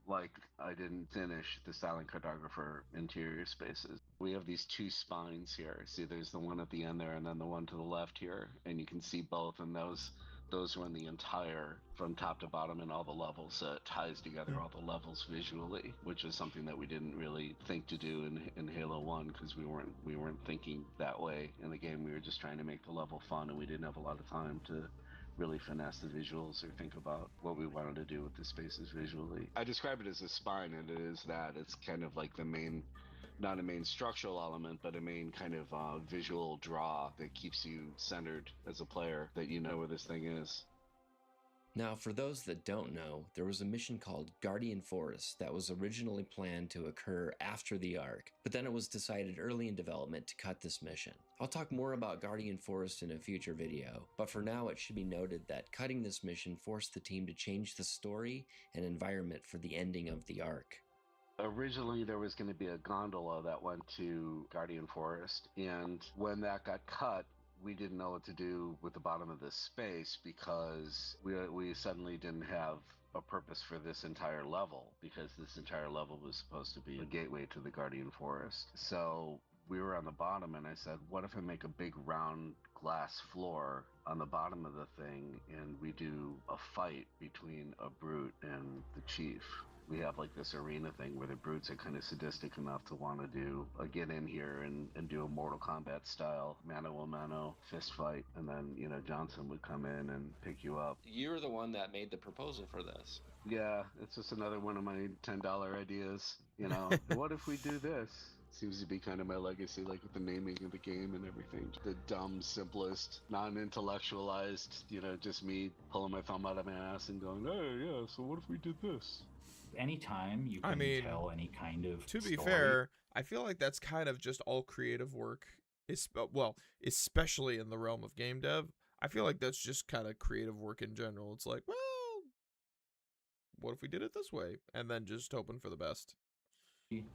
S7: like I didn't finish the Silent Cartographer interior spaces. We have these 2 spines here. See, there's the one at the end there and then the one to the left here. And you can see both, and those run the entire, from top to bottom in all the levels. So it ties together all the levels visually, which is something that we didn't really think to do in Halo 1 because we weren't thinking that way in the game. We were just trying to make the level fun, and we didn't have a lot of time to really finesse the visuals or think about what we wanted to do with the spaces visually. I describe it as a spine, and it is that. It's kind of like the main, not a main structural element, but a main kind of visual draw that keeps you centered as a player, that you know where this thing is.
S2: Now, for those that don't know, there was a mission called Guardian Forest that was originally planned to occur after the Ark, but then it was decided early in development to cut this mission. I'll talk more about Guardian Forest in a future video, but for now it should be noted that cutting this mission forced the team to change the story and environment for the ending of the Ark.
S7: Originally, there was going to be a gondola that went to Guardian Forest, and when that got cut, we didn't know what to do with the bottom of this space because we suddenly didn't have a purpose for this entire level, because this entire level was supposed to be a gateway to the Guardian Forest. So we were on the bottom, and I said, what if I make a big round glass floor on the bottom of the thing, and we do a fight between a brute and the chief? we have like this arena thing where the brutes are kind of sadistic enough to want to do get in here and do a Mortal Kombat style mano a mano fist fight, and then Johnson would come in and pick you up.
S2: You're the one that made the proposal for this.
S7: Yeah, it's just another one of my $10 ideas. What if we do this? Seems to be kind of my legacy, like with the naming of the game and everything. The dumb, simplest, non-intellectualized, just me pulling my thumb out of my ass and going, "Hey, yeah, so what if we did this?"
S3: Anytime you can tell any kind of
S1: To be
S3: story.
S1: fair, I feel like that's kind of just all creative work. Especially in the realm of game dev. I feel like that's just kind of creative work in general. It's like, well, what if we did it this way? And then just hoping for the best.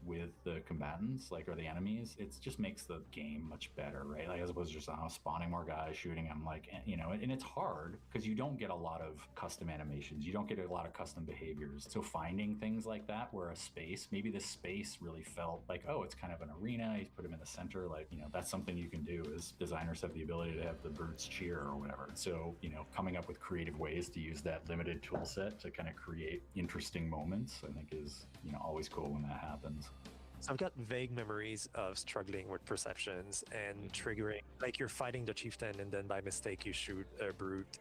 S3: With the combatants, or the enemies, it just makes the game much better, right? As opposed to just spawning more guys, shooting them, and it's hard because you don't get a lot of custom animations, you don't get a lot of custom behaviors. So finding things like that where maybe this space really felt like, oh, it's kind of an arena, you put them in the center, that's something you can do. Is designers have the ability to have the brutes cheer or whatever. So coming up with creative ways to use that limited tool set to kind of create interesting moments, I think is always cool when that happens.
S6: So I've got vague memories of struggling with perceptions and triggering, you're fighting the chieftain and then by mistake you shoot a brute,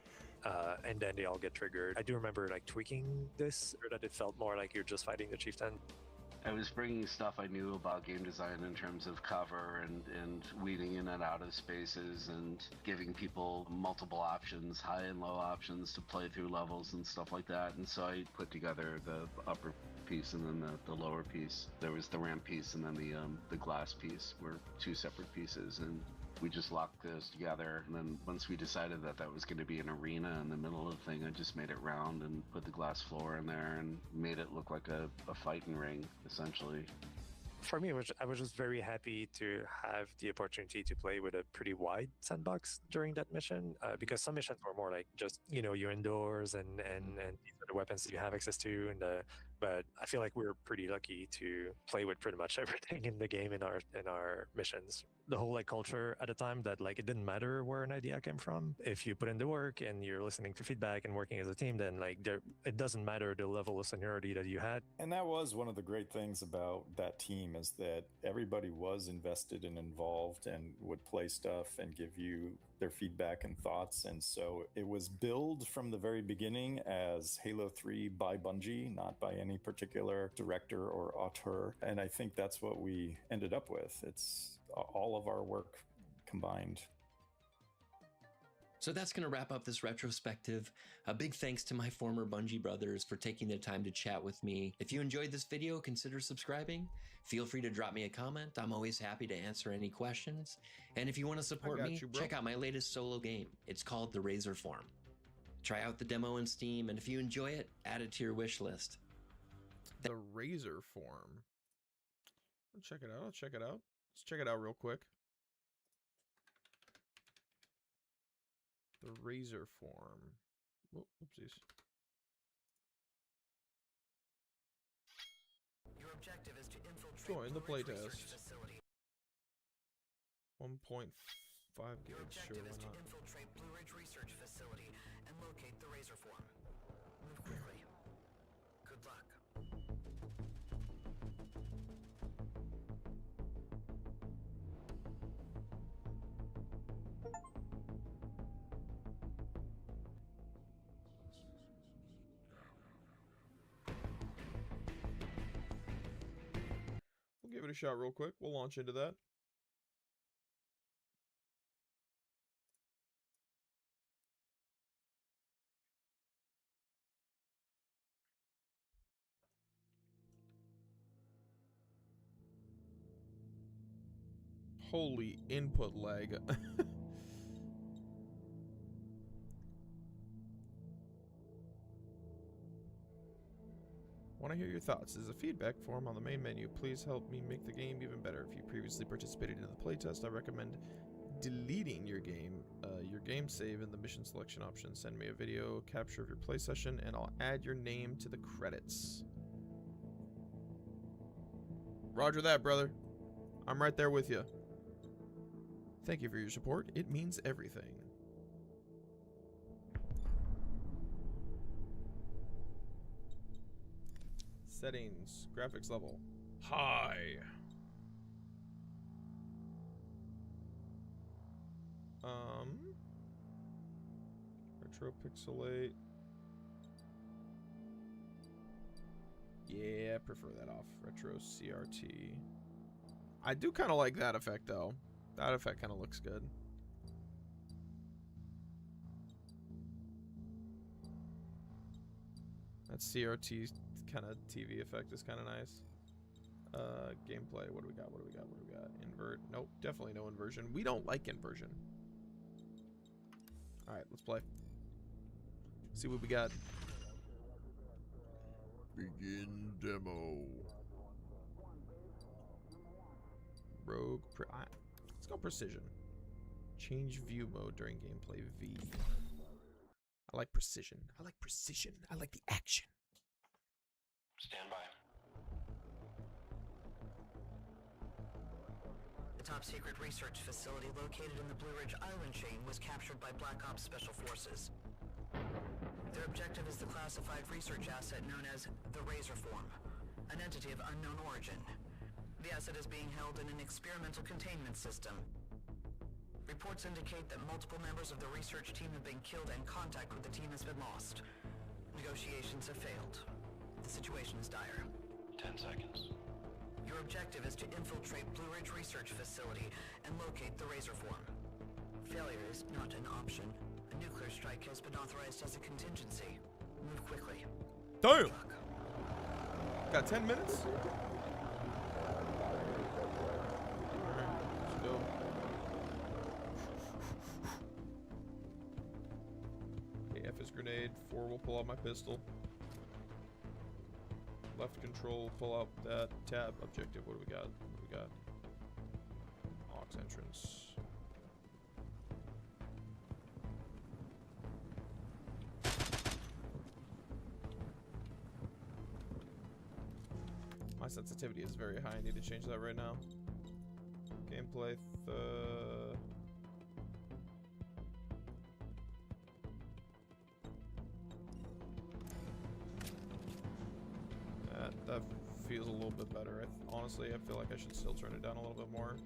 S6: and then they all get triggered. I do remember tweaking this, or that it felt more like you're just fighting the chieftain.
S7: I was bringing stuff I knew about game design in terms of cover and weaving in and out of spaces and giving people multiple options, high and low options to play through levels and stuff like that. And so I put together the upper piece and then the lower piece. There was the ramp piece and then the glass piece were two separate pieces, and we just locked those together. And then once we decided that was going to be an arena in the middle of the thing, I just made it round and put the glass floor in there and made it look like a fighting ring, essentially.
S6: For me, I was just very happy to have the opportunity to play with a pretty wide sandbox during that mission, because some missions were more just you're indoors and these are the weapons that you have access to, but I feel like we were pretty lucky to play with pretty much everything in the game in our missions. The whole culture at the time that it didn't matter where an idea came from. If you put in the work and you're listening to feedback and working as a team, then it doesn't matter the level of seniority that you had.
S5: And that was one of the great things about that team, is that everybody was invested and involved and would play stuff and give you their feedback and thoughts. And so it was billed from the very beginning as Halo 3 by Bungie, not by any particular director or auteur. And I think that's what we ended up with. It's all of our work combined.
S2: So that's going to wrap up this retrospective. A big thanks to my former Bungie brothers for taking the time to chat with me. If you enjoyed this video, consider subscribing. Feel free to drop me a comment. I'm always happy to answer any questions. And if you want to support me, check out my latest solo game. It's called The Razor Form. Try out the demo in Steam, and if you enjoy it, add it to your wish list.
S1: The Razor Form. I'll check it out. Let's check it out real quick. The Razor Form. Oh, oopsies.
S8: Your objective is to infiltrate
S1: Join the
S8: Blue Ridge
S1: playtest.
S8: Research Facility.
S1: 1.5
S8: Your
S1: gigs. Sure,
S8: objective
S1: why
S8: is to
S1: not?
S8: infiltrate Blue Ridge Research Facility and locate the Razor Form. Move quickly. Good luck.
S1: We'll give it a shot real quick. We'll launch into that. Holy input lag. Want to hear your thoughts? There's a feedback form on the main menu. Please help me make the game even better. If you previously participated in the playtest, I recommend deleting your game save in the mission selection option. Send me a video capture of your play session, and I'll add your name to the credits. Roger that, brother. I'm right there with you. Thank you for your support. It means everything. Settings. Graphics level. High. Retro pixelate. Yeah, I prefer that off. Retro CRT. I do kind of like that effect, though. That effect kind of looks good. That CRT kind of TV effect is kind of nice. Gameplay. What do we got? What do we got? What do we got? Invert. Nope. Definitely no inversion. We don't like inversion. All right, let's play. See what we got. Begin demo. Rogue. Let's go precision. Change view mode during gameplay V. I like precision. I like precision. I like the action.
S8: Stand by. The top secret research facility located in the Blue Ridge Island chain was captured by Black Ops Special Forces. Their objective is the classified research asset known as the Razorform, an entity of unknown origin. The asset is being held in an experimental containment system. Reports indicate that multiple members of the research team have been killed and contact with the team has been lost. Negotiations have failed. The situation is dire. 10 seconds. Your objective is to infiltrate Blue Ridge Research Facility and locate the Razorform. Failure is not an option. A nuclear strike has been authorized as a contingency. Move quickly.
S1: Damn!
S8: Good luck.
S1: Got 10 minutes? Alright, let's go. Okay, F is grenade. 4 will pull out my pistol. Left control, pull out that tab. Objective, what do we got? What do we got? Aux entrance. My sensitivity is very high. I need to change that right now. Gameplay. That feels a little bit better. Honestly, I feel like I should still turn it down a little bit more.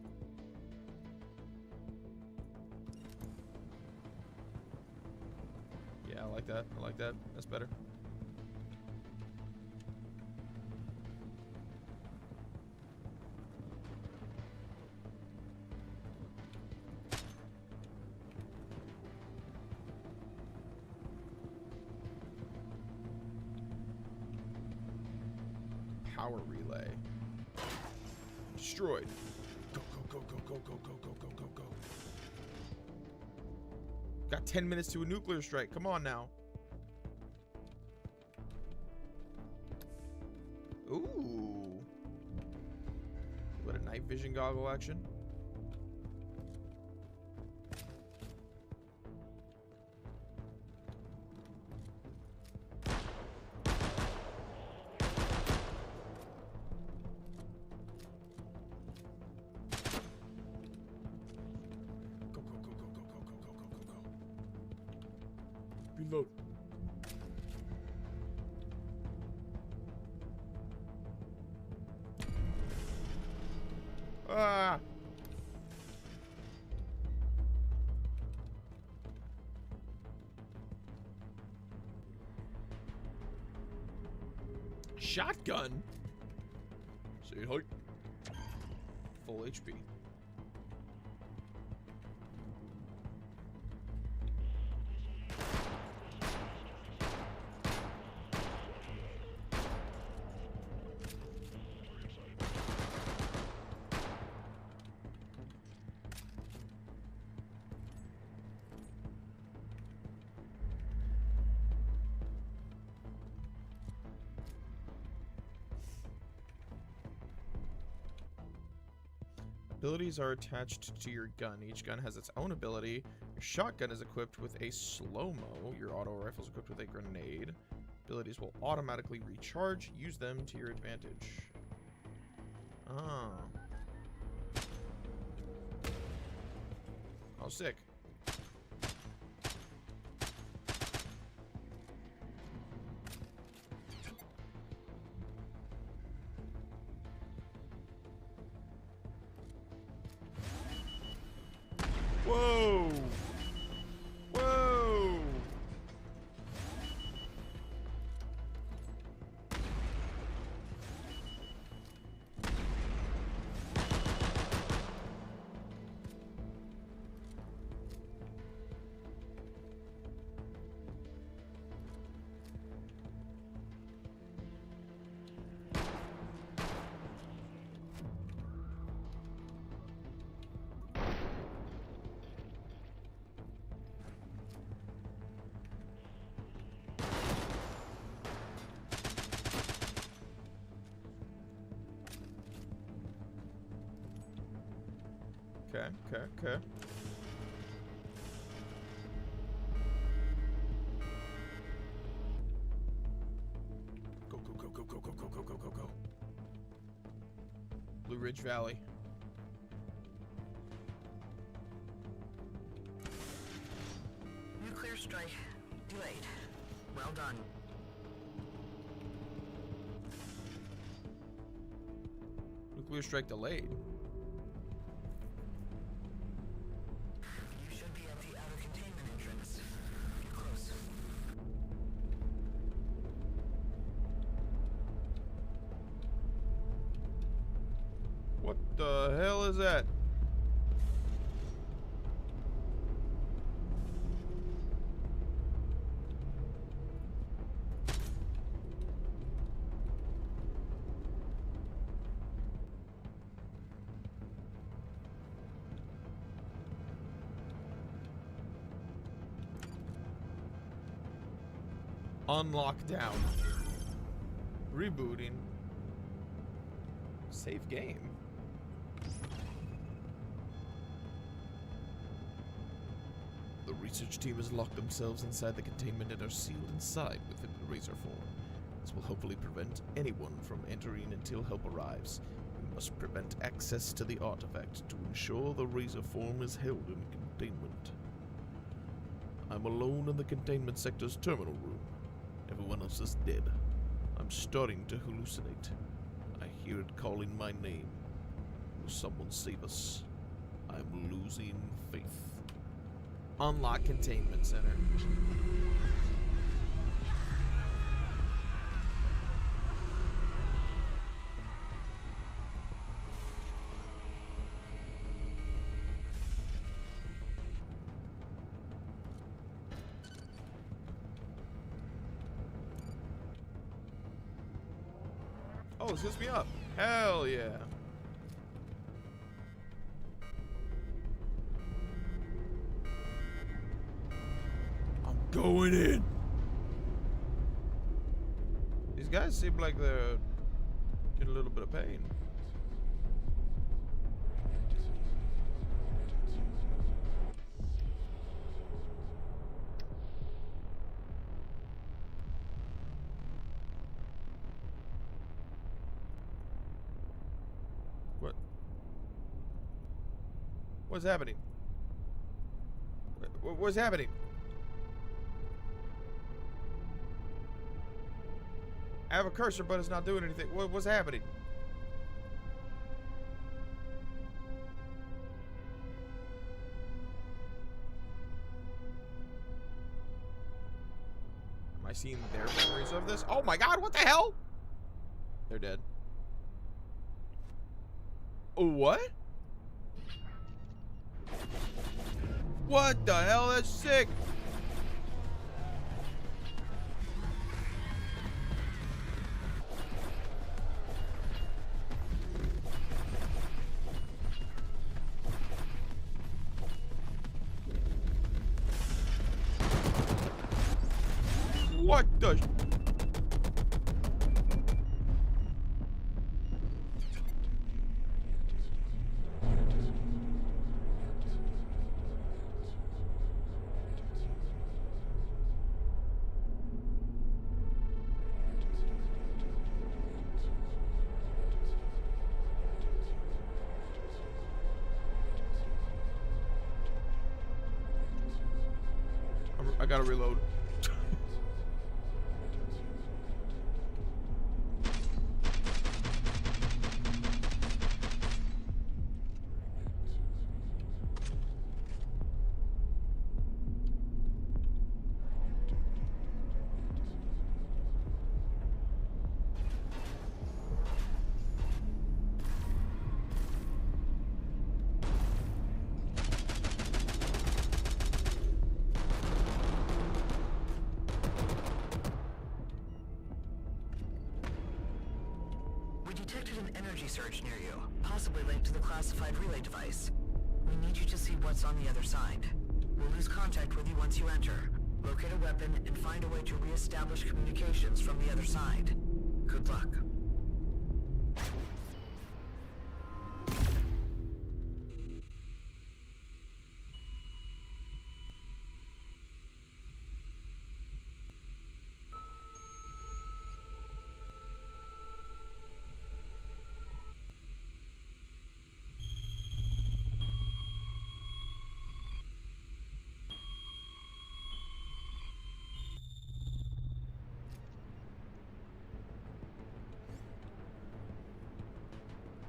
S1: Yeah, I like that. I like that. That's better. Power relay. Destroyed. Go, go, go, go, go, go, go, go, go, go. Got 10 minutes to a nuclear strike. Come on now. Ooh. What a night vision goggle action. Reload. Ah! Shotgun? Say hi. Full HP. Abilities are attached to your gun. Each gun has its own ability. Your shotgun is equipped with a slow-mo. Your auto rifle is equipped with a grenade. Abilities will automatically recharge. Use them to your advantage. Ah. Oh, sick. Okay. Go. Blue Ridge Valley.
S8: Nuclear strike delayed. Well done.
S1: Nuclear strike delayed.
S8: You should be at the outer containment entrance. Get close.
S1: What the hell is that? Unlock down. Rebooting. Save game. The research team has locked themselves inside the containment and are sealed inside within the Razor form. This will hopefully prevent anyone from entering until help arrives. We must prevent access to the artifact to ensure the Razor form is held in containment. I'm alone in the containment sector's terminal room. Everyone else is dead. I'm starting to hallucinate. I hear it calling my name. Will someone save us? I'm losing faith. Unlock containment center. Oh, this hooks me up. Hell yeah. I'm going in. These guys seem like they're in a little bit of pain. What's happening? What's happening? I have a cursor, but it's not doing anything. What's happening? Am I seeing their memories of this? Oh my god, what the hell? They're dead. What? What the hell? That's sick. What the? I gotta reload.
S8: Surge near you, possibly linked to the classified relay device. We need you to see what's on the other side. We'll lose contact with you once you enter. Locate a weapon and find a way to re-establish communications from the other side. Good luck.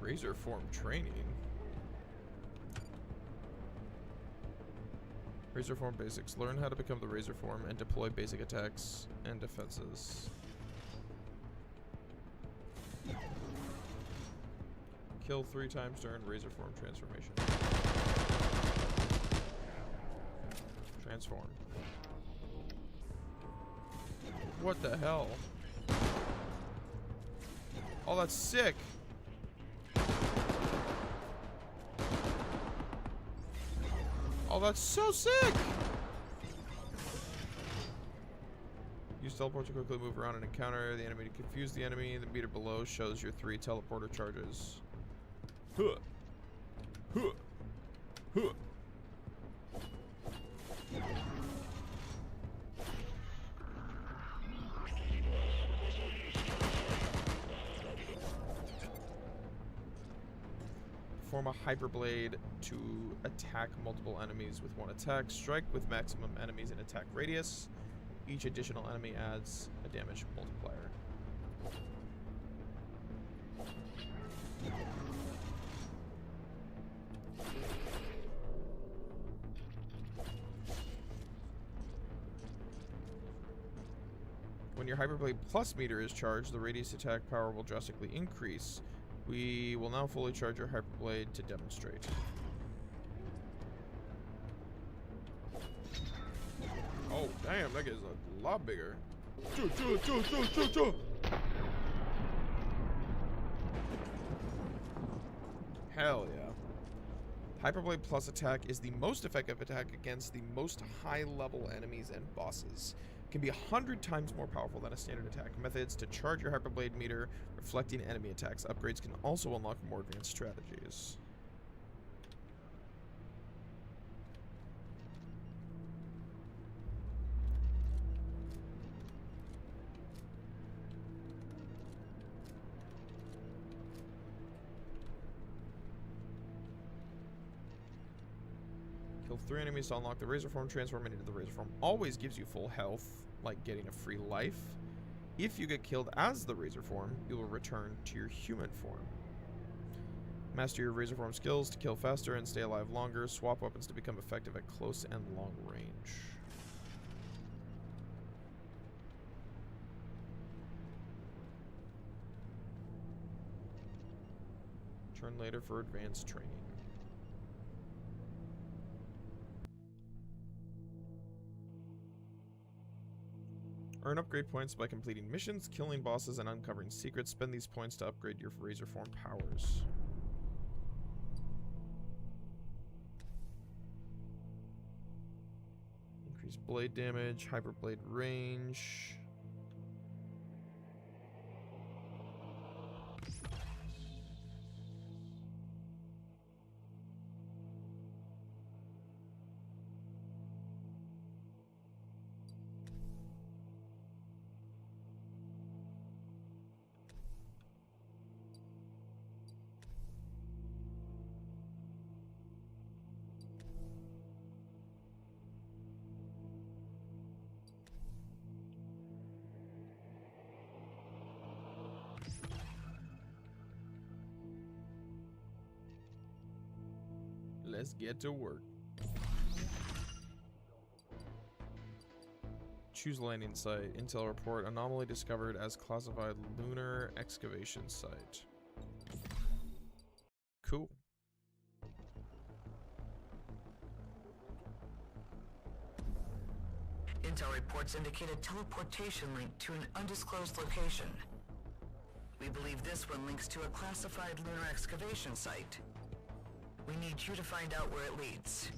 S1: Razor form training. Razor form basics. Learn how to become the Razor form and deploy basic attacks and defenses. Kill 3 times during Razor form transformation. Transform. What the hell? Oh, that's sick. Oh, that's so sick! Use teleport to quickly move around and encounter the enemy to confuse the enemy. The meter below shows your 3 teleporter charges. Huh. Huh. Huh. Perform a Hyperblade to attack multiple enemies with 1 attack. Strike with maximum enemies in attack radius. Each additional enemy adds a damage multiplier. When your Hyperblade Plus meter is charged, the radius attack power will drastically increase. We will now fully charge your Hyperblade to demonstrate. Oh, damn, that guy's a lot bigger. Hell yeah. Hyperblade Plus attack is the most effective attack against the most high-level enemies and bosses. Can be 100 times more powerful than a standard attack. Methods to charge your Hyperblade meter, reflecting enemy attacks. Upgrades can also unlock more advanced strategies. Kill 3 enemies to unlock the Razor form. Transforming into the Razor form always gives you full health, like getting a free life. If you get killed as the Razor form, you will return to your human form. Master your Razor form skills to kill faster and stay alive longer. Swap weapons to become effective at close and long range. Turn later for advanced training. Earn upgrade points by completing missions, killing bosses, and uncovering secrets. Spend these points to upgrade your Razor form powers. Increase blade damage, Hyperblade range. Let's get to work. Choose landing site. Intel report. Anomaly discovered as classified lunar excavation site. Cool.
S8: Intel reports indicate a teleportation link to an undisclosed location. We believe this one links to a classified lunar excavation site. We need you to find out where it leads.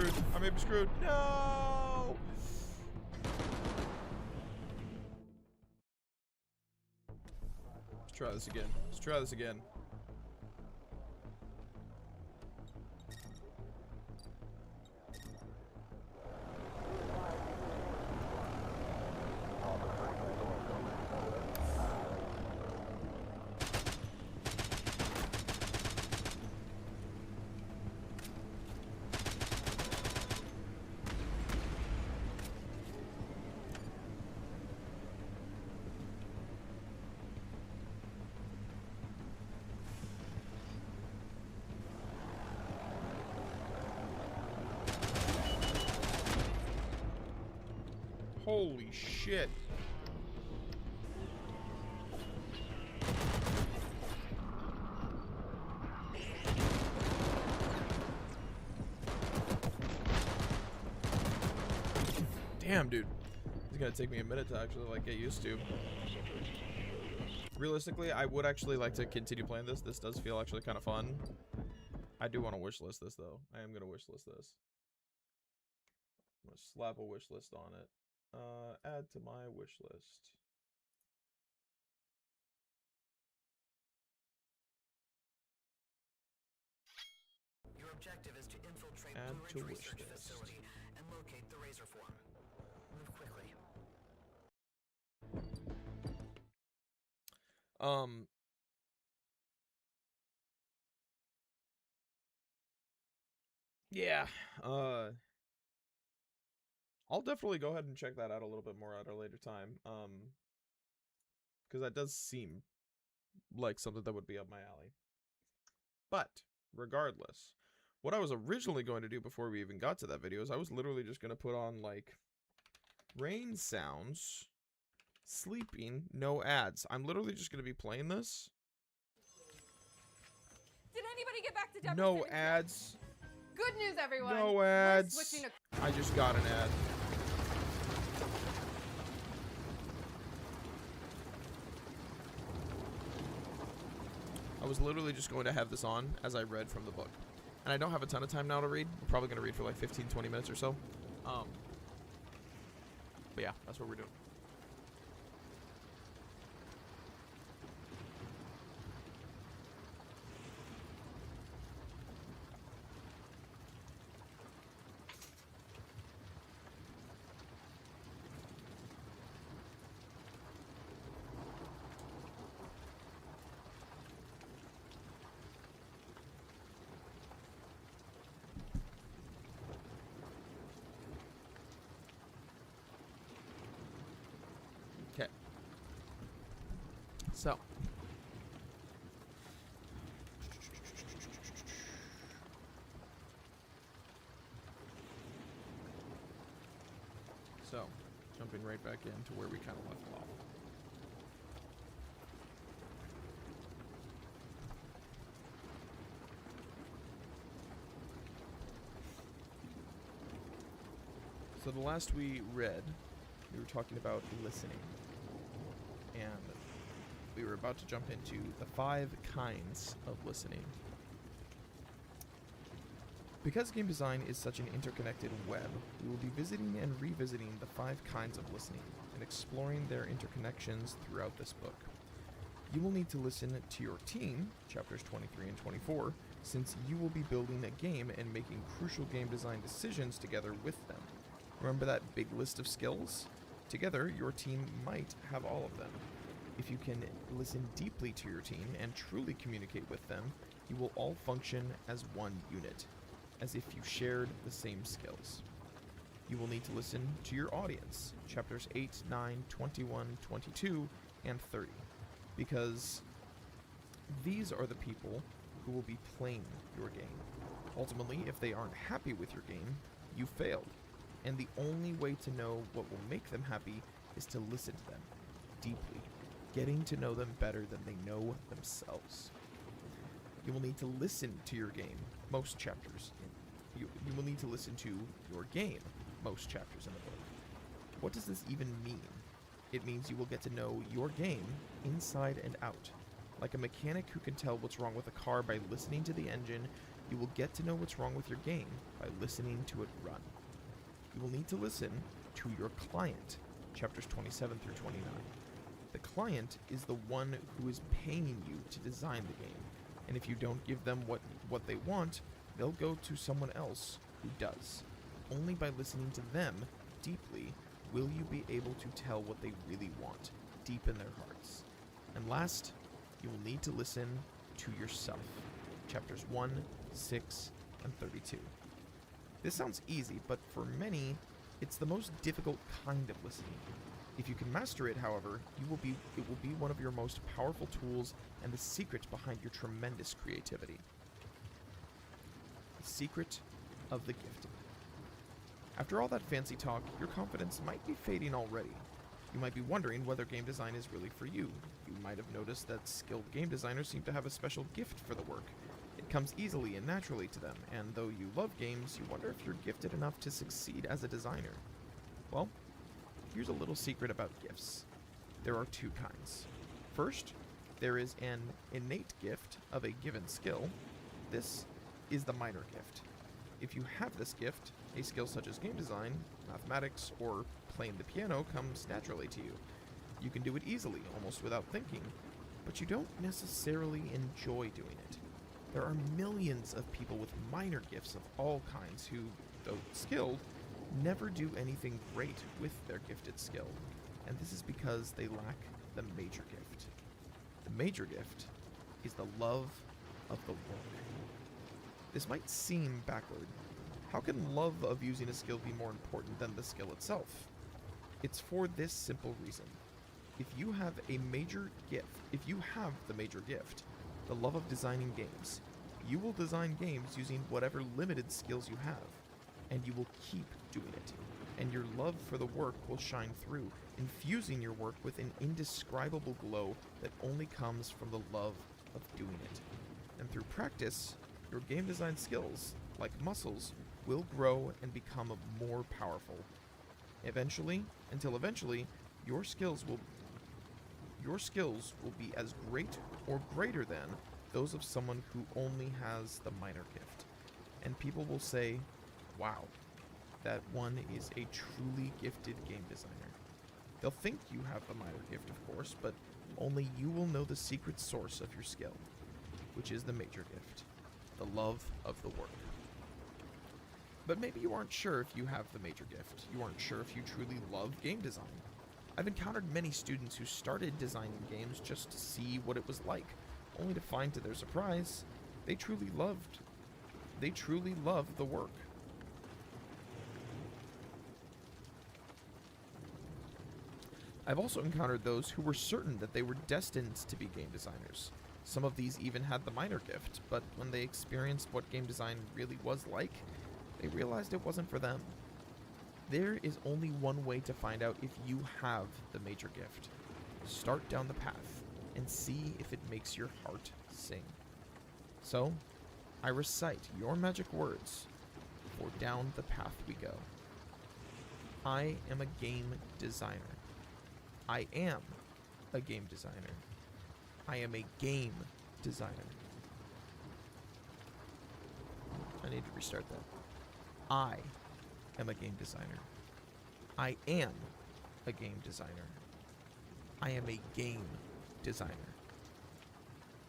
S1: screwed. I may be screwed. No! Let's try this again. Let's try this again. Holy shit. Damn, dude. It's gonna take me a minute to actually like get used to. Realistically, I would actually like to continue playing this. This does feel actually kind of fun. I do want to wishlist this though. I am gonna wishlist this. I'm gonna slap a wishlist on it. Add to my wish list.
S8: Your objective is to infiltrate
S1: Add
S8: Blue
S1: to
S8: Ridge
S1: wish
S8: Research
S1: list.
S8: Facility and locate the Razor Form. Move quickly.
S1: Yeah. I'll definitely go ahead and check that out a little bit more at a later time. Because that does seem like something that would be up my alley. But regardless, what I was originally going to do before we even got to that video is I was literally just going to put on like rain sounds, sleeping, no ads. I'm literally just going to be playing this.
S9: Did anybody get back to Deborah
S1: No
S9: Simmons?
S1: ads.
S9: Good news, everyone.
S1: No
S9: We're
S1: ads.
S9: switching to
S1: I just got an ad. I was literally just going to have this on as I read from the book. And I don't have a ton of time now to read. I'm probably going to read for like 15, 20 minutes or so. But yeah, that's what we're doing. Okay. So. Jumping right back into where we kind of left off. So the last we read, we were talking about listening. And we were about to jump into the 5 kinds of listening. Because game design is such an interconnected web, we will be visiting and revisiting the 5 kinds of listening and exploring their interconnections throughout this book. You will need to listen to your team, chapters 23 and 24, since you will be building a game and making crucial game design decisions together with them. Remember that big list of skills? Together, your team might have all of them. If you can listen deeply to your team and truly communicate with them, you will all function as one unit, as if you shared the same skills. You will need to listen to your audience, chapters 8, 9, 21, 22, and 30, because these are the people who will be playing your game. Ultimately, if they aren't happy with your game, you failed, and the only way to know what will make them happy is to listen to them deeply, getting to know them better than they know themselves. You will need to listen to your game, most chapters. You will need to listen to your game, most chapters in the book. What does this even mean? It means you will get to know your game inside and out. Like a mechanic who can tell what's wrong with a car by listening to the engine, You will get to know what's wrong with your game by listening to it run. You will need to listen to your client, chapters 27 through 29. The client is the one who is paying you to design the game, and if you don't give them what they want, they'll go to someone else who does. Only by listening to them deeply will you be able to tell what they really want, deep in their hearts. And last, you will need to listen to yourself, chapters 1, 6, and 32. This sounds easy, but for many, it's the most difficult kind of listening. If you can master it, however, it will be one of your most powerful tools and the secret behind your tremendous creativity. The secret of the gifted. After all that fancy talk, your confidence might be fading already. You might be wondering whether game design is really for you. You might have noticed that skilled game designers seem to have a special gift for the work. It comes easily and naturally to them, and though you love games, you wonder if you're gifted enough to succeed as a designer. Well, here's a little secret about gifts. There are two kinds. First, there is an innate gift of a given skill. This is the minor gift. If you have this gift, a skill such as game design, mathematics, or playing the piano comes naturally to you. You can do it easily, almost without thinking, but you don't necessarily enjoy doing it. There are millions of people with minor gifts of all kinds who, though skilled, never do anything great with their gifted skill, and this is because they lack the major gift. The major gift is the love of the work. This might seem backward. How can love of using a skill be more important than the skill itself? It's for this simple reason. If you have the major gift, the love of designing games, you will design games using whatever limited skills you have, and you will keep doing it, and your love for the work will shine through, infusing your work with an indescribable glow that only comes from the love of doing it. And through practice, your game design skills, like muscles, will grow and become more powerful. Eventually, your skills will be as great or greater than those of someone who only has the minor gift. And people will say, wow, that one is a truly gifted game designer. They'll think you have the minor gift, of course, but only you will know the secret source of your skill, which is the major gift, the love of the work. But maybe you aren't sure if you have the major gift. You aren't sure if you truly love game design. I've encountered many students who started designing games just to see what it was like, only to find to their surprise, they truly loved the work. I've also encountered those who were certain that they were destined to be game designers. Some of these even had the minor gift, but when they experienced what game design really was like, they realized it wasn't for them. There is only one way to find out if you have the major gift. Start down the path and see if it makes your heart sing. So, I recite your magic words, for down the path we go. I am a game designer. I am a game designer. I am a game designer. I need to restart that. I am a game designer. I am a game designer. I am a game designer.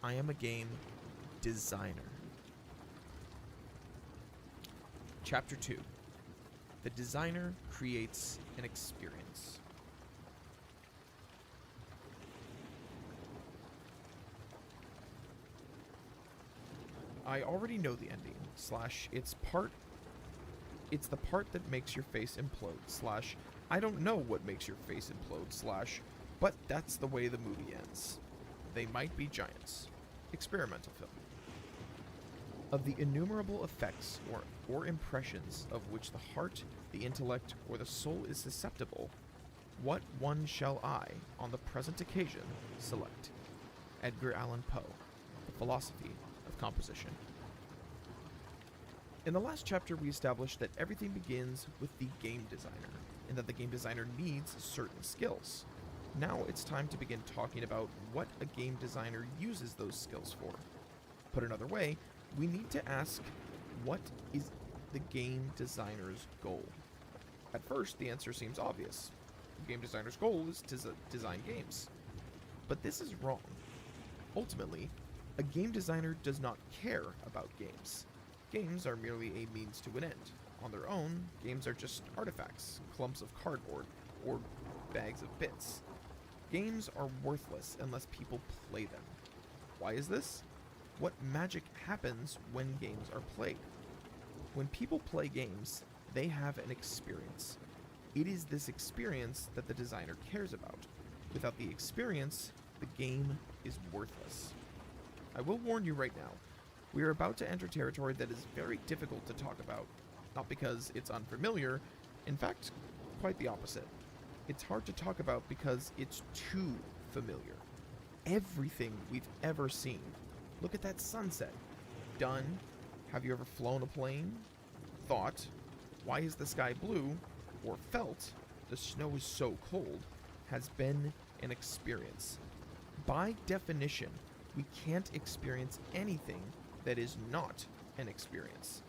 S1: I am a game designer. Chapter 2. The designer creates an experience. I already know the ending, / it's the part that makes your face implode, / I don't know what makes your face implode, / but that's the way the movie ends. They might be giants. Experimental film. Of the innumerable effects or impressions of which the heart, the intellect, or the soul is susceptible, what one shall I, on the present occasion, select? Edgar Allan Poe, The Philosophy of Composition. In the last chapter, we established that everything begins with the game designer, and that the game designer needs certain skills. Now it's time to begin talking about what a game designer uses those skills for. Put another way, we need to ask, what is the game designer's goal? At first, the answer seems obvious. The game designer's goal is to design games. But this is wrong. Ultimately, a game designer does not care about games. Games are merely a means to an end. On their own, games are just artifacts, clumps of cardboard, or bags of bits. Games are worthless unless people play them. Why is this? What magic happens when games are played? When people play games, they have an experience. It is this experience that the designer cares about. Without the experience, the game is worthless. I will warn you right now, we are about to enter territory that is very difficult to talk about. Not because it's unfamiliar, in fact, quite the opposite. It's hard to talk about because it's too familiar. Everything we've ever seen. Look at that sunset. Done. Have you ever flown a plane? Thought, why is the sky blue? Or felt, the snow is so cold, has been an experience. By definition, we can't experience anything that is not an experience.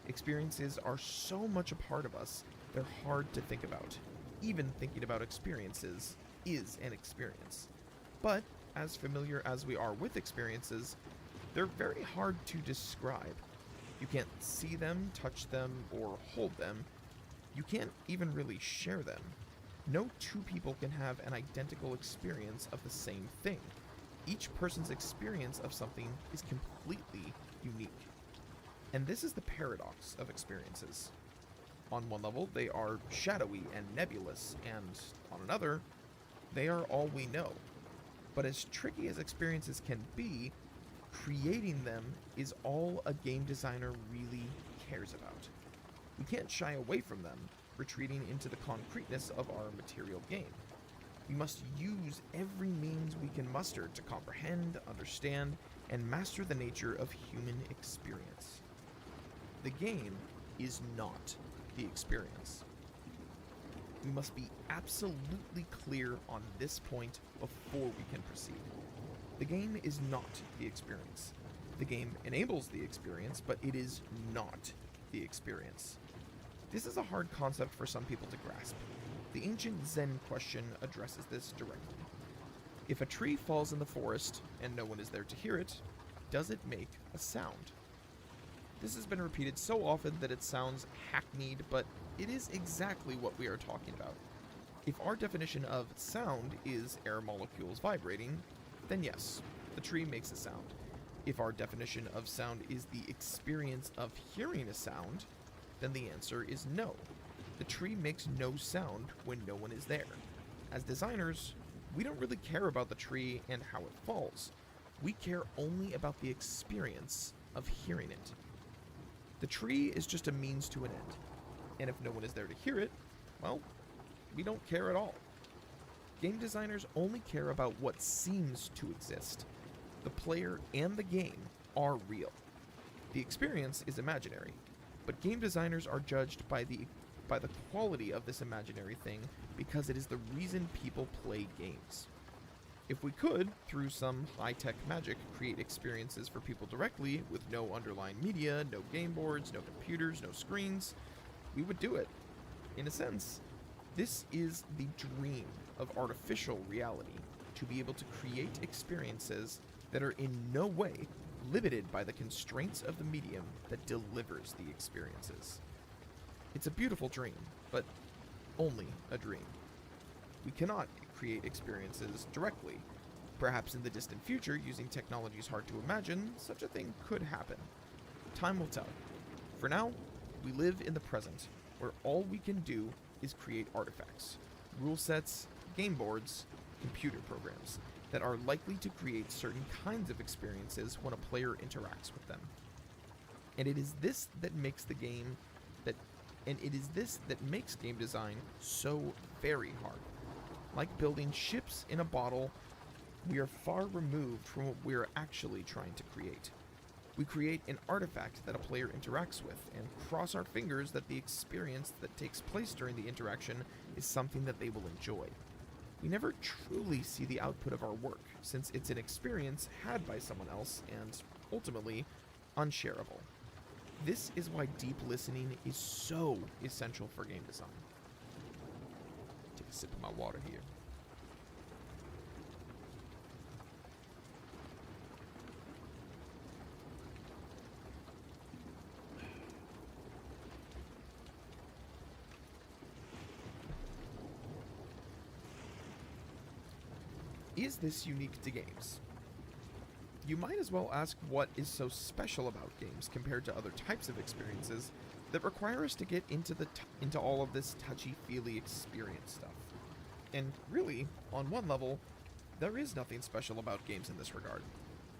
S1: Experiences are so much a part of us, they're hard to think about. Even thinking about experiences is an experience. But, as familiar as we are with experiences, they're very hard to describe. You can't see them, touch them, or hold them. You can't even really share them. No two people can have an identical experience of the same thing. Each person's experience of something is completely unique. And this is the paradox of experiences. On one level, they are shadowy and nebulous, and on another, they are all we know. But as tricky as experiences can be, creating them is all a game designer really cares about. We can't shy away from them, retreating into the concreteness of our material game. We must use every means we can muster to comprehend, understand, and master the nature of human experience. The game is not the experience. We must be absolutely clear on this point before we can proceed. The game is not the experience. The game enables the experience, but it is not the experience. This is a hard concept for some people to grasp. The ancient Zen question addresses this directly. If a tree falls in the forest and no one is there to hear it, does it make a sound? This has been repeated so often that it sounds hackneyed, but it is exactly what we are talking about. If our definition of sound is air molecules vibrating, then yes, the tree makes a sound. If our definition of sound is the experience of hearing a sound, then the answer is no. The tree makes no sound when no one is there. As designers, we don't really care about the tree and how it falls. We care only about the experience of hearing it. The tree is just a means to an end, and if no one is there to hear it, well, we don't care at all. Game designers only care about what seems to exist. The player and the game are real. The experience is imaginary, but game designers are judged by the quality of this imaginary thing because it is the reason people play games. If we could, through some high-tech magic, create experiences for people directly with no underlying media, no game boards, no computers, no screens, we would do it. In a sense, this is the dream of artificial reality, to be able to create experiences that are in no way limited by the constraints of the medium that delivers the experiences. It's a beautiful dream, but only a dream. We cannot create experiences directly. Perhaps in the distant future, using technologies hard to imagine, such a thing could happen. Time will tell. For now, we live in the present, where all we can do is create artifacts, rule sets, game boards, computer programs that are likely to create certain kinds of experiences when a player interacts with them. And it is this that makes game design so very hard. Like building ships in a bottle, we are far removed from what we are actually trying to create. We create an artifact that a player interacts with, and cross our fingers that the experience that takes place during the interaction is something that they will enjoy. We never truly see the output of our work, since it's an experience had by someone else, and ultimately, unshareable. This is why deep listening is so essential for game design. Take a sip of my water here. Is this unique to games? You might as well ask what is so special about games compared to other types of experiences that require us to get into all of this touchy-feely experience stuff. And really, on one level, there is nothing special about games in this regard.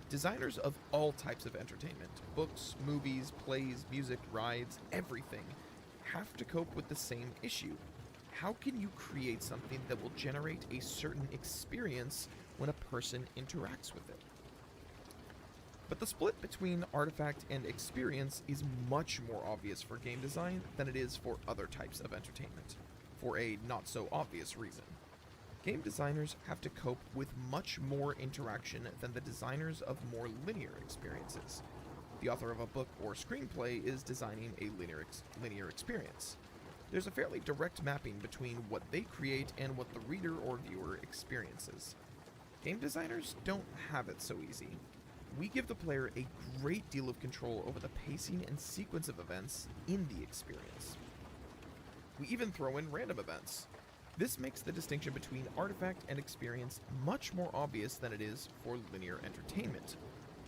S1: Designers of all types of entertainment, books, movies, plays, music, rides, everything, have to cope with the same issue. How can you create something that will generate a certain experience when a person interacts with it? But the split between artifact and experience is much more obvious for game design than it is for other types of entertainment, for a not so obvious reason. Game designers have to cope with much more interaction than the designers of more linear experiences. The author of a book or screenplay is designing a linear experience. There's a fairly direct mapping between what they create and what the reader or viewer experiences. Game designers don't have it so easy. We give the player a great deal of control over the pacing and sequence of events in the experience. We even throw in random events. This makes the distinction between artifact and experience much more obvious than it is for linear entertainment.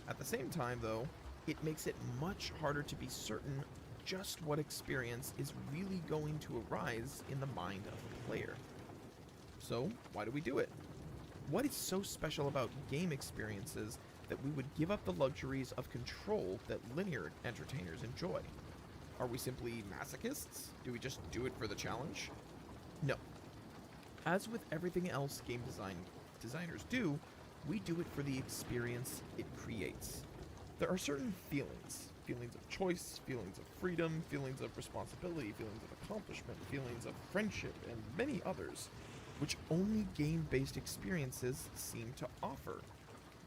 S1: At the same time, though, it makes it much harder to be certain just what experience is really going to arise in the mind of the player. So, why do we do it? What is so special about game experiences that we would give up the luxuries of control that linear entertainers enjoy? Are we simply masochists? Do we just do it for the challenge? No. As with everything else game designers do, we do it for the experience it creates. There are certain feelings of choice, feelings of freedom, feelings of responsibility, feelings of accomplishment, feelings of friendship, and many others, which only game-based experiences seem to offer.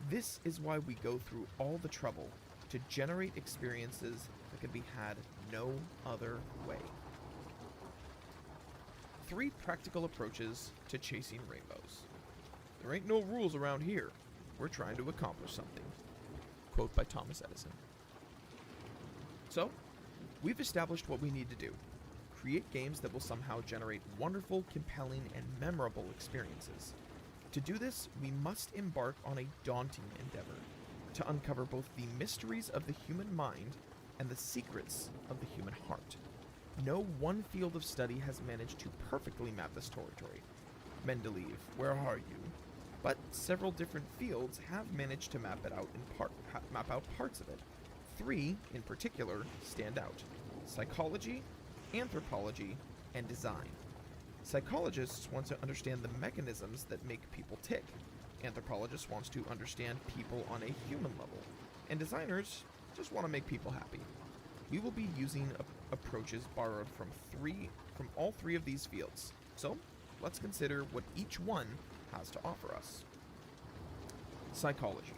S1: This is why we go through all the trouble to generate experiences that can be had no other way. 3 practical approaches to chasing rainbows. There ain't no rules around here. We're trying to accomplish something. Quote by Thomas Edison. So, we've established what we need to do. Create games that will somehow generate wonderful, compelling, and memorable experiences. To do this, we must embark on a daunting endeavor to uncover both the mysteries of the human mind and the secrets of the human heart. No one field of study has managed to perfectly map this territory. Mendeleev, where are you? But several different fields have managed to map out parts of it. 3, in particular, stand out: psychology, anthropology, and design. Psychologists want to understand the mechanisms that make people tick. Anthropologists want to understand people on a human level. And designers just want to make people happy. We will be using approaches borrowed from all 3 of these fields. So, let's consider what each one has to offer us. Psychology.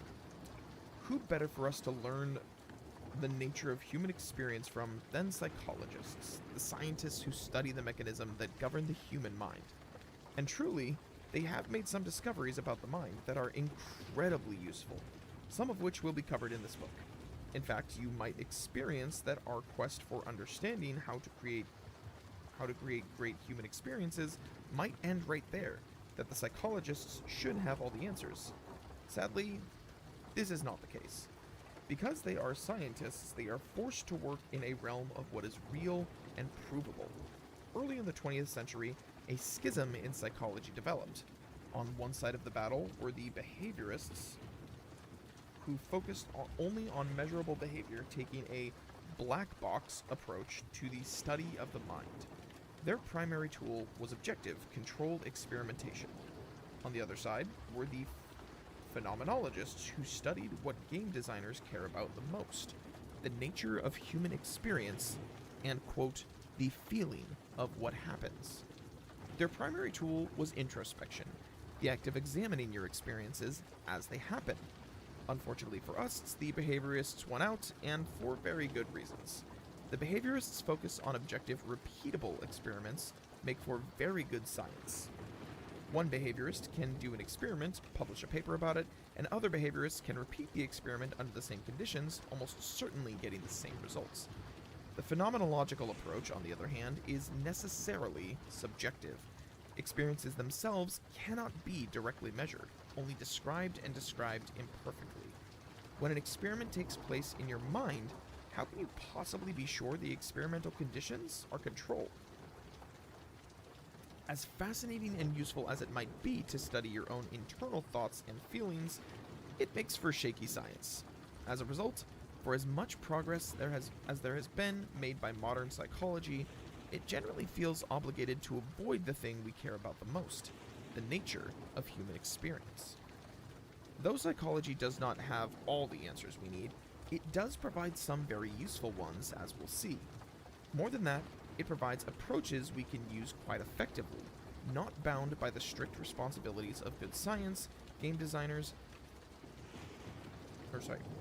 S1: Who better for us to learn the nature of human experience from than psychologists, the scientists who study the mechanism that govern the human mind? And truly, they have made some discoveries about the mind that are incredibly useful, some of which will be covered in this book. In fact, you might experience that our quest for understanding how to create great human experiences might end right there, that the psychologists should have all the answers. Sadly, this is not the case. Because they are scientists, they are forced to work in a realm of what is real and provable. Early in the 20th century, a schism in psychology developed. On one side of the battle were the behaviorists, who focused only on measurable behavior, taking a black box approach to the study of the mind. Their primary tool was objective, controlled experimentation. On the other side were the phenomenologists, who studied what game designers care about the most: the nature of human experience and, quote, the feeling of what happens. Their primary tool was introspection, the act of examining your experiences as they happen. Unfortunately for us, the behaviorists won out, and for very good reasons. The behaviorists' focus on objective, repeatable experiments make for very good science. One behaviorist can do an experiment, publish a paper about it, and other behaviorists can repeat the experiment under the same conditions, almost certainly getting the same results. The phenomenological approach, on the other hand, is necessarily subjective. Experiences themselves cannot be directly measured, only described and described imperfectly. When an experiment takes place in your mind, how can you possibly be sure the experimental conditions are controlled? As fascinating and useful as it might be to study your own internal thoughts and feelings, it makes for shaky science. As a result, for as much progress there has been made by modern psychology, it generally feels obligated to avoid the thing we care about the most, the nature of human experience. Though psychology does not have all the answers we need, it does provide some very useful ones, as we'll see. More than that, it provides approaches we can use quite effectively, not bound by the strict responsibilities of good science.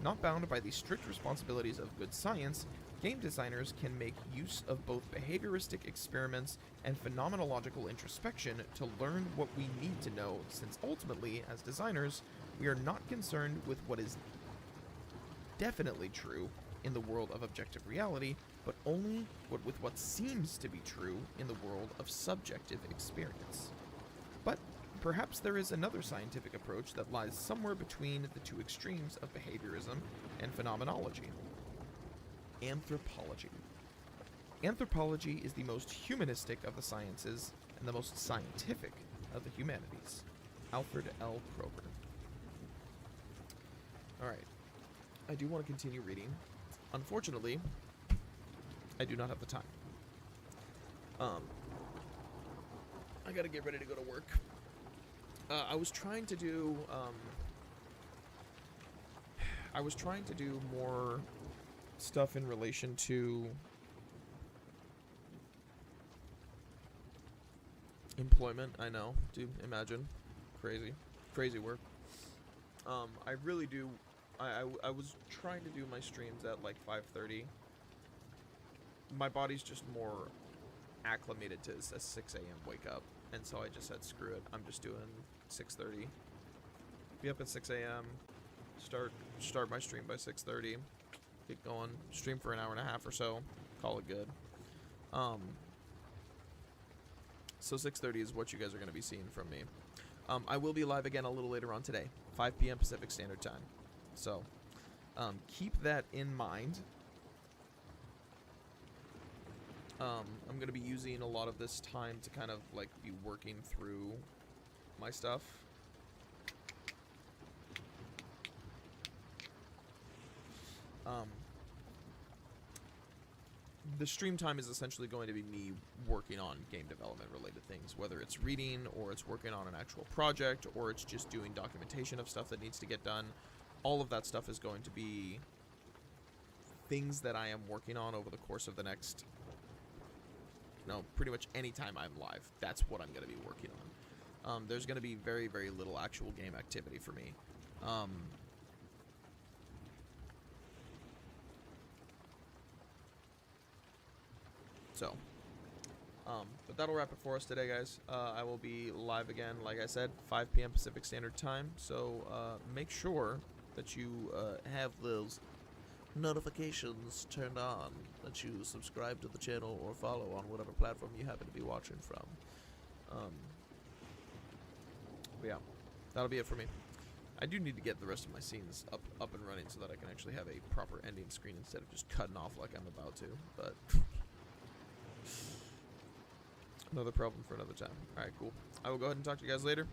S1: Not bound by the strict responsibilities of good science, game designers can make use of both behavioristic experiments and phenomenological introspection to learn what we need to know, since ultimately, as designers, we are not concerned with what is definitely true in the world of objective reality, but only with what seems to be true in the world of subjective experience. But perhaps there is another scientific approach that lies somewhere between the two extremes of behaviorism and phenomenology. Anthropology. Anthropology is the most humanistic of the sciences and the most scientific of the humanities. Alfred L. Kroger. Alright. I do want to continue reading. Unfortunately, I do not have the time. I gotta get ready to go to work. I was trying to do more stuff in relation to employment. I know, dude, imagine. Crazy work. I really do. I was trying to do my streams at like 5:30. My body's just more acclimated to a 6 a.m. wake up, and so I just said screw it. I'm just doing 6:30. Be up at 6 a.m. Start my stream by 6:30. Get going. Stream for an hour and a half or so. Call it good. So 6:30 is what you guys are going to be seeing from me. I will be live again a little later on today, 5 p.m. Pacific Standard Time. So, keep that in mind. I'm going to be using a lot of this time to kind of, like, be working through my stuff. The stream time is essentially going to be me working on game development related things, whether it's reading or it's working on an actual project or it's just doing documentation of stuff that needs to get done. All of that stuff is going to be things that I am working on over the course of the next, pretty much any time I'm live. That's what I'm going to be working on. There's going to be very, very little actual game activity for me. But that'll wrap it for us today, guys. I will be live again, like I said, 5 p.m. Pacific Standard Time. So make sure that you have those notifications turned on, that you subscribe to the channel or follow on whatever platform you happen to be watching from. But yeah, that'll be it for me. I do need to get the rest of my scenes up and running so that I can actually have a proper ending screen instead of just cutting off like I'm about to, but another problem for another time. Alright, cool. I will go ahead and talk to you guys later.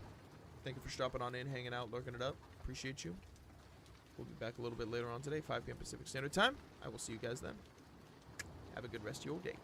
S1: Thank you for stopping on in, hanging out, lurking it up. Appreciate you. We'll be back a little bit later on today, 5 p.m. Pacific Standard Time. I will see you guys then. Have a good rest of your day.